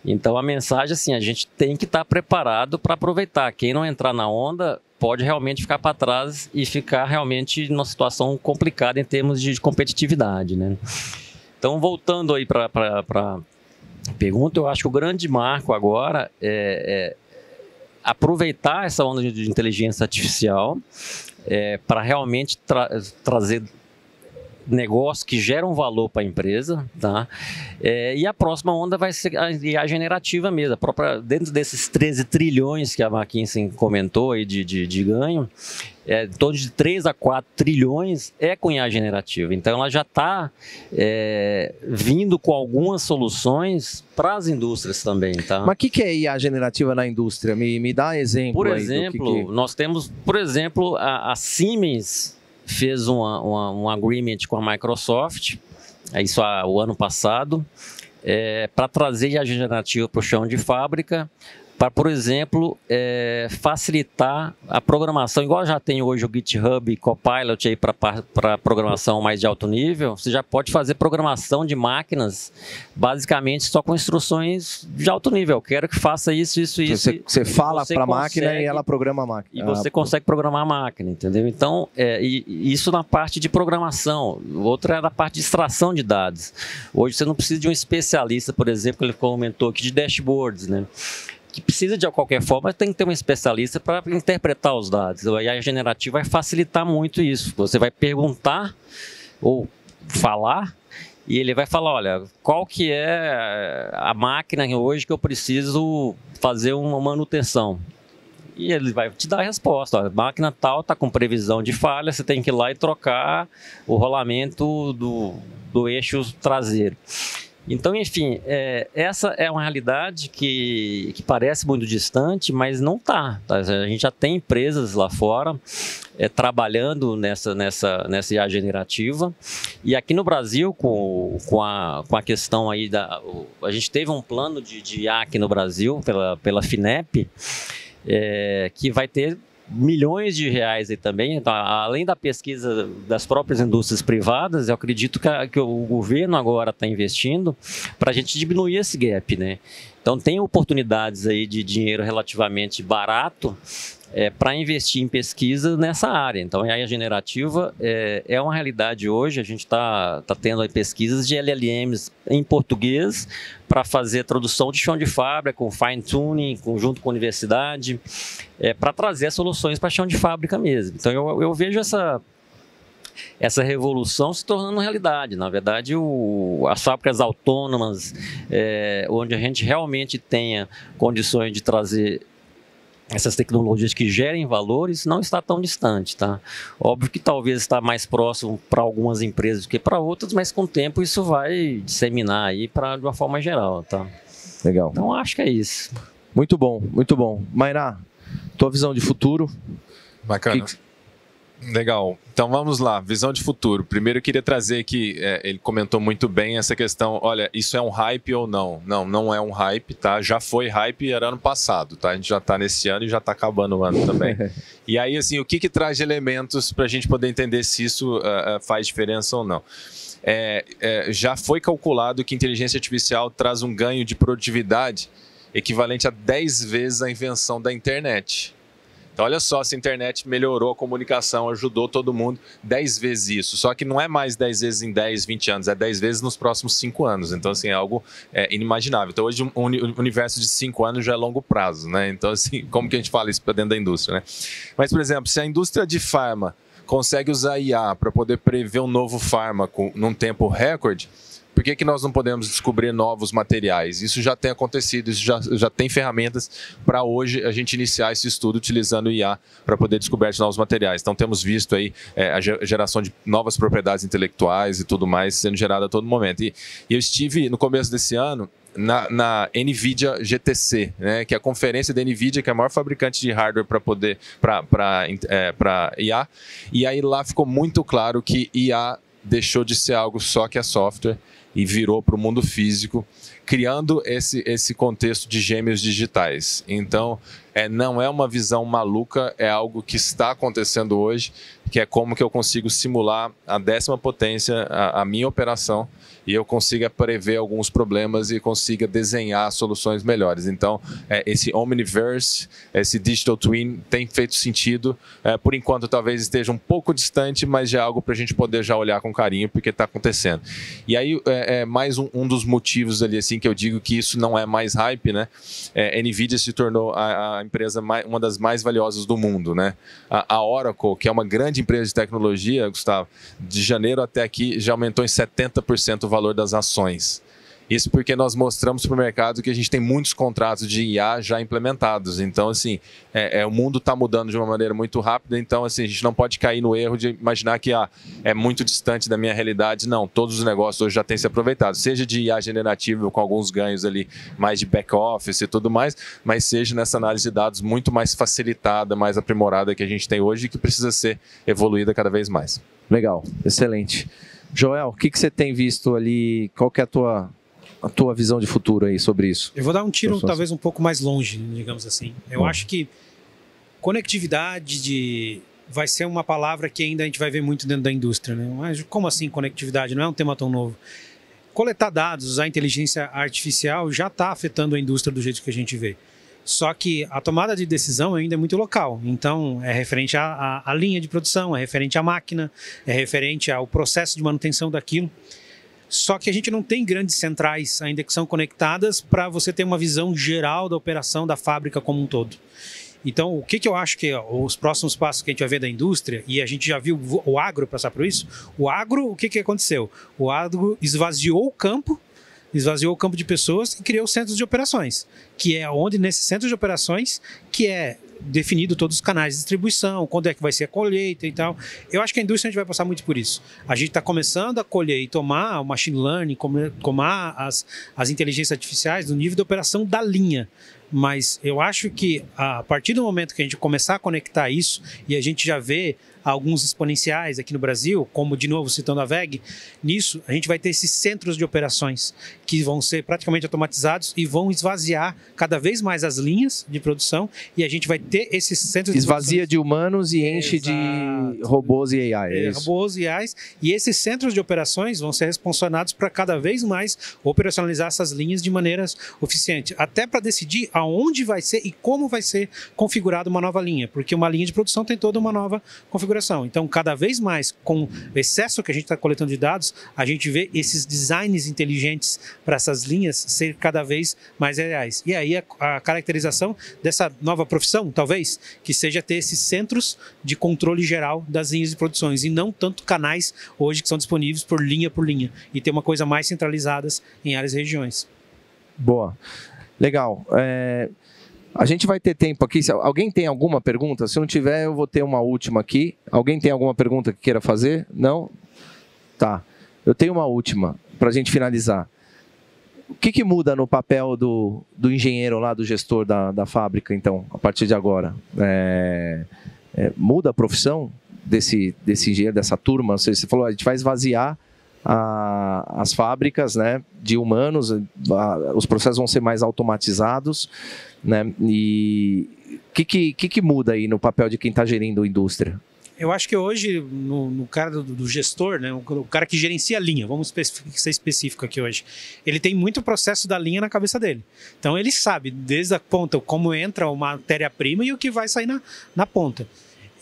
Então a mensagem assim, a gente tem que estar preparado para aproveitar. Quem não entrar na onda pode realmente ficar para trás e ficar realmente numa situação complicada em termos de competitividade, né? Então, voltando aí para a pergunta, eu acho que o grande marco agora é aproveitar essa onda de inteligência artificial para realmente trazer negócios que geram valor para a empresa, tá? E a próxima onda vai ser a IA generativa mesmo. Dentro desses 13 trilhões que a McKinsey comentou aí de ganho, em torno de 3 a 4 trilhões com IA generativa. Então, ela já está vindo com algumas soluções para as indústrias também, tá? Mas o que é IA generativa na indústria? Me dá exemplo. Por exemplo, nós temos, a Siemens fez um agreement com a Microsoft, isso o ano passado, para trazer IA generativa para o chão de fábrica, para, por exemplo, facilitar a programação, igual já tem hoje o GitHub e Copilot aí para programação mais de alto nível. Você já pode fazer programação de máquinas basicamente só com instruções de alto nível. Eu quero que faça isso. Você fala para a máquina e ela programa a máquina. E você consegue programar a máquina, entendeu? Então, isso na parte de programação. Outra é na parte de extração de dados. Hoje você não precisa de um especialista, por exemplo, que ele comentou aqui, de dashboards, né? Que precisa de qualquer forma, tem que ter um especialista para interpretar os dados. A IA generativa vai facilitar muito isso. Você vai perguntar ou falar e ele vai falar, olha, qual que é a máquina hoje que eu preciso fazer uma manutenção? E ele vai te dar a resposta. Olha, a máquina tal está com previsão de falha, você tem que ir lá e trocar o rolamento do eixo traseiro. Então, enfim, essa é uma realidade que parece muito distante, mas não está. Tá? A gente já tem empresas lá fora trabalhando nessa IA generativa. E aqui no Brasil, com a questão aí a gente teve um plano de IA aqui no Brasil, pela FINEP, que vai ter milhões de reais aí também. Então, além da pesquisa das próprias indústrias privadas, eu acredito que o governo agora está investindo para a gente diminuir esse gap, né? Então tem oportunidades aí de dinheiro relativamente barato para investir em pesquisa nessa área. Então a IA generativa é uma realidade hoje. A gente está tendo aí pesquisas de LLMs em português para fazer tradução de chão de fábrica, com fine tuning, junto com a universidade, para trazer soluções para chão de fábrica mesmo. Então eu vejo essa revolução se tornando realidade. Na verdade, as fábricas autônomas, onde a gente realmente tenha condições de trazer essas tecnologias que gerem valores, não está tão distante, tá? Óbvio que talvez está mais próximo para algumas empresas do que para outras, mas com o tempo isso vai disseminar aí de uma forma geral, tá? Legal. Então acho que é isso. Muito bom, muito bom. Mayra, tua visão de futuro? Bacana. Legal. Então vamos lá, visão de futuro. Primeiro eu queria trazer aqui, ele comentou muito bem essa questão, olha, isso é um hype ou não? Não, não é um hype, tá? Já foi hype, era ano passado, tá? A gente já tá nesse ano e já tá acabando o ano também. E aí, assim, o que traz de elementos para a gente poder entender se isso faz diferença ou não? Já foi calculado que inteligência artificial traz um ganho de produtividade equivalente a 10 vezes a invenção da internet. Então, olha só, se a internet melhorou a comunicação, ajudou todo mundo, 10 vezes isso. Só que não é mais 10 vezes em 10, 20 anos, é 10 vezes nos próximos 5 anos. Então, assim, é algo inimaginável. Então, hoje, um universo de 5 anos já é longo prazo, né? Então, assim, como que a gente fala isso para dentro da indústria, né? Mas, por exemplo, se a indústria de farma consegue usar IA para poder prever um novo fármaco num tempo recorde, por que nós não podemos descobrir novos materiais? Isso já tem acontecido, isso já tem ferramentas para hoje a gente iniciar esse estudo utilizando o IA para poder descobrir novos materiais. Então temos visto aí a geração de novas propriedades intelectuais e tudo mais sendo gerada a todo momento. E eu estive no começo desse ano na NVIDIA GTC, né, que é a conferência da NVIDIA, que é a maior fabricante de hardware para IA. E aí lá ficou muito claro que IA deixou de ser algo só que é software e virou para o mundo físico, criando esse contexto de gêmeos digitais. Então, não é uma visão maluca, é algo que está acontecendo hoje, que é como que eu consigo simular a 10ª potência, a minha operação, e eu consiga prever alguns problemas e consiga desenhar soluções melhores. Então, esse Omniverse, esse Digital Twin tem feito sentido. Por enquanto, talvez esteja um pouco distante, mas já é algo para a gente poder já olhar com carinho, porque está acontecendo. E aí, mais um dos motivos ali, assim, que eu digo que isso não é mais hype, né? A NVIDIA se tornou a empresa uma das mais valiosas do mundo, né? A Oracle, que é uma grande empresa de tecnologia, Gustavo, de janeiro até aqui já aumentou em 70% o valor das ações. Isso porque nós mostramos para o mercado que a gente tem muitos contratos de IA já implementados. Então, assim, o mundo está mudando de uma maneira muito rápida. Então, assim, a gente não pode cair no erro de imaginar que é muito distante da minha realidade. Não, todos os negócios hoje já têm se aproveitado. Seja de IA generativa, com alguns ganhos ali, mais de back-office e tudo mais, mas seja nessa análise de dados muito mais facilitada, mais aprimorada que a gente tem hoje e que precisa ser evoluída cada vez mais. Legal, excelente. Joel, o que você tem visto ali? Qual que é a tua visão de futuro aí sobre isso? Eu vou dar um tiro talvez um pouco mais longe, digamos assim. Eu acho que conectividade vai ser uma palavra que ainda a gente vai ver muito dentro da indústria, né? Mas como assim conectividade? Não é um tema tão novo. Coletar dados, usar inteligência artificial já está afetando a indústria do jeito que a gente vê. Só que a tomada de decisão ainda é muito local. Então, é referente à linha de produção, é referente à máquina, é referente ao processo de manutenção daquilo. Só que a gente não tem grandes centrais ainda que são conectadas para você ter uma visão geral da operação da fábrica como um todo. Então, o que eu acho que os próximos passos que a gente vai ver da indústria, e a gente já viu o agro passar por isso, o agro, o que aconteceu? O agro esvaziou o campo de pessoas e criou centros de operações, que é onde nesses centros de operações que é definido todos os canais de distribuição, quando é que vai ser a colheita e tal. Eu acho que a indústria a gente vai passar muito por isso. A gente está começando a colher e tomar o machine learning, tomar as inteligências artificiais no nível de operação da linha. Mas eu acho que a partir do momento que a gente começar a conectar isso, e a gente já vê alguns exponenciais aqui no Brasil, como de novo citando a VEG, nisso a gente vai ter esses centros de operações que vão ser praticamente automatizados e vão esvaziar cada vez mais as linhas de produção, e a gente vai ter esses centros esvazia de humanos e enche de robôs e AI. Robôs e AIs, e esses centros de operações vão ser responsados para cada vez mais operacionalizar essas linhas de maneiras eficientes, até para decidir aonde vai ser e como vai ser configurada uma nova linha, porque uma linha de produção tem toda uma nova configuração. Então, cada vez mais, com o excesso que a gente está coletando de dados, a gente vê esses designs inteligentes para essas linhas ser cada vez mais reais. E aí a caracterização dessa nova profissão, talvez, que seja ter esses centros de controle geral das linhas de produções e não tanto canais hoje que são disponíveis por linha, e ter uma coisa mais centralizada em áreas e regiões. Boa. Legal. A gente vai ter tempo aqui. Se alguém tem alguma pergunta? Se não tiver, eu vou ter uma última aqui. Alguém tem alguma pergunta que queira fazer? Não? Tá. Eu tenho uma última para a gente finalizar. O que muda no papel do engenheiro lá, do gestor da fábrica, então, a partir de agora? Muda a profissão desse engenheiro, dessa turma? Você falou, a gente vai esvaziar as fábricas, né, de humanos, os processos vão ser mais automatizados, né, e o que muda aí no papel de quem está gerindo a indústria? Eu acho que hoje, no cara do gestor, né, o cara que gerencia a linha, vamos ser específico aqui hoje, ele tem muito processo da linha na cabeça dele. Então ele sabe, desde a ponta, como entra uma matéria-prima e o que vai sair na ponta.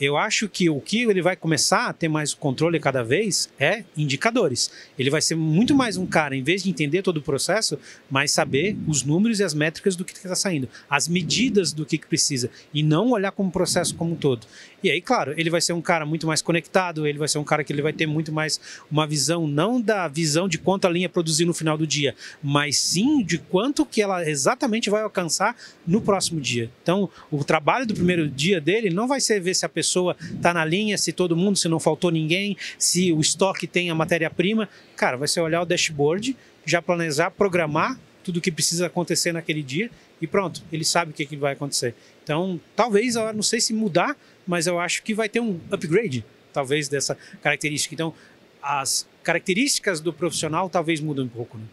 Eu acho que o que ele vai começar a ter mais controle cada vez é indicadores. Ele vai ser muito mais um cara, em vez de entender todo o processo, mas saber os números e as métricas do que está saindo, as medidas do que precisa, e não olhar como processo como um todo. E aí, claro, ele vai ser um cara muito mais conectado, ele vai ser um cara que ele vai ter muito mais uma visão, não da visão de quanto a linha produzir no final do dia, mas sim de quanto que ela exatamente vai alcançar no próximo dia. Então, o trabalho do primeiro dia dele não vai ser ver se a pessoa está na linha, se todo mundo, se não faltou ninguém, se o estoque tem a matéria-prima. Cara, vai ser olhar o dashboard, já planejar, programar tudo o que precisa acontecer naquele dia e pronto, ele sabe o que vai acontecer. Então, talvez, eu não sei se mudar, mas eu acho que vai ter um upgrade, talvez, dessa característica. Então, as características do profissional talvez mudem um pouco, né?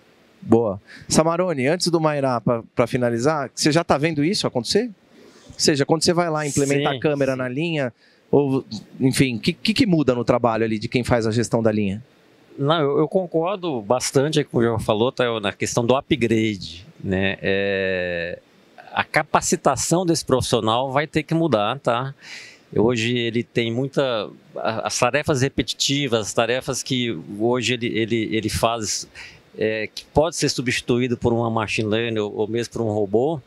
Boa. Samarone, antes do Mairá, para finalizar, você já está vendo isso acontecer? Ou seja, quando você vai lá implementar a câmera na linha, ou, enfim, o que muda no trabalho ali de quem faz a gestão da linha? Não, eu concordo bastante com o que o João falou, tá, na questão do upgrade, né? A capacitação desse profissional vai ter que mudar, tá? Hoje ele tem as tarefas repetitivas, as tarefas que hoje ele faz, que pode ser substituído por uma machine learning ou mesmo por um robô,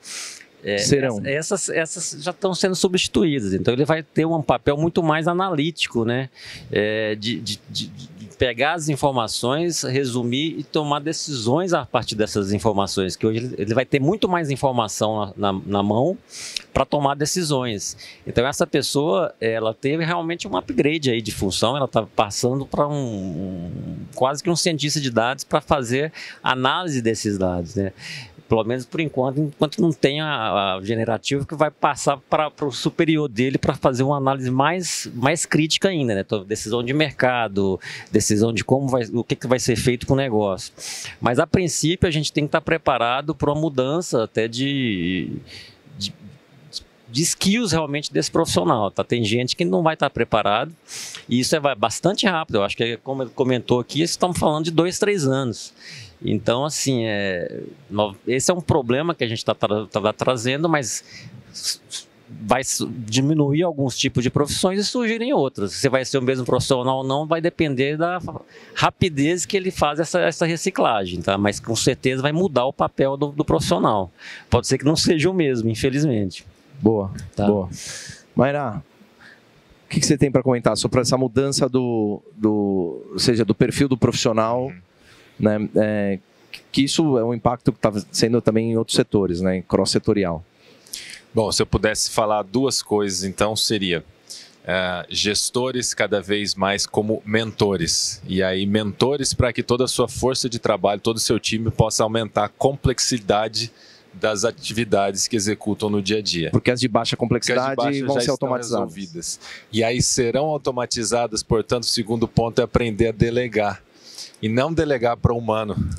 serão. Essas já estão sendo substituídas. Então ele vai ter um papel muito mais analítico, né? De pegar as informações, resumir e tomar decisões a partir dessas informações, que hoje ele vai ter muito mais informação na mão para tomar decisões. Então essa pessoa, ela teve realmente um upgrade aí de função, ela está passando para quase que um cientista de dados para fazer análise desses dados, né? Pelo menos por enquanto não tem a generativa que vai passar para o superior dele para fazer uma análise mais crítica ainda, né? Então, decisão de mercado, decisão de o que vai ser feito com o negócio. Mas a princípio a gente tem que estar preparado para uma mudança até de skills realmente desse profissional, tá? Tem gente que não vai estar preparado e isso é bastante rápido. Eu acho que, como ele comentou aqui, estamos falando de 2, 3 anos. Então, assim, esse é um problema que a gente está trazendo, mas vai diminuir alguns tipos de profissões e surgirem outras. Se vai ser o mesmo profissional ou não, vai depender da rapidez que ele faz essa reciclagem, tá? Mas com certeza vai mudar o papel do profissional. Pode ser que não seja o mesmo, infelizmente. Boa, tá. Boa. Mairá, o que você tem para comentar sobre essa mudança do perfil do profissional, né? Que isso é um impacto que está sendo também em outros setores, né? Cross-setorial. Bom, se eu pudesse falar 2 coisas, então seria gestores cada vez mais como mentores. E aí, mentores para que toda a sua força de trabalho, todo o seu time possa aumentar a complexidade das atividades que executam no dia a dia. Porque as de baixa complexidade vão ser automatizadas. Resolvidas. E aí serão automatizadas, portanto, o segundo ponto é aprender a delegar. E não delegar para o humano,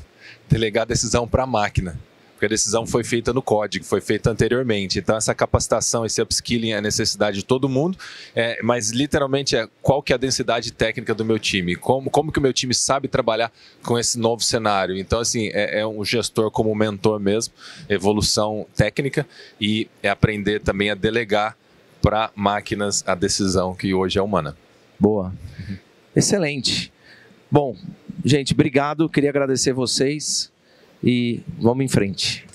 delegar a decisão para a máquina. Porque a decisão foi feita no código, foi feita anteriormente. Então essa capacitação, esse upskilling é a necessidade de todo mundo, mas literalmente qual que é a densidade técnica do meu time, como que o meu time sabe trabalhar com esse novo cenário. Então assim, é um gestor como mentor mesmo, evolução técnica e aprender também a delegar para máquinas a decisão que hoje é humana. Boa, excelente. Bom, gente, obrigado, queria agradecer vocês e vamos em frente.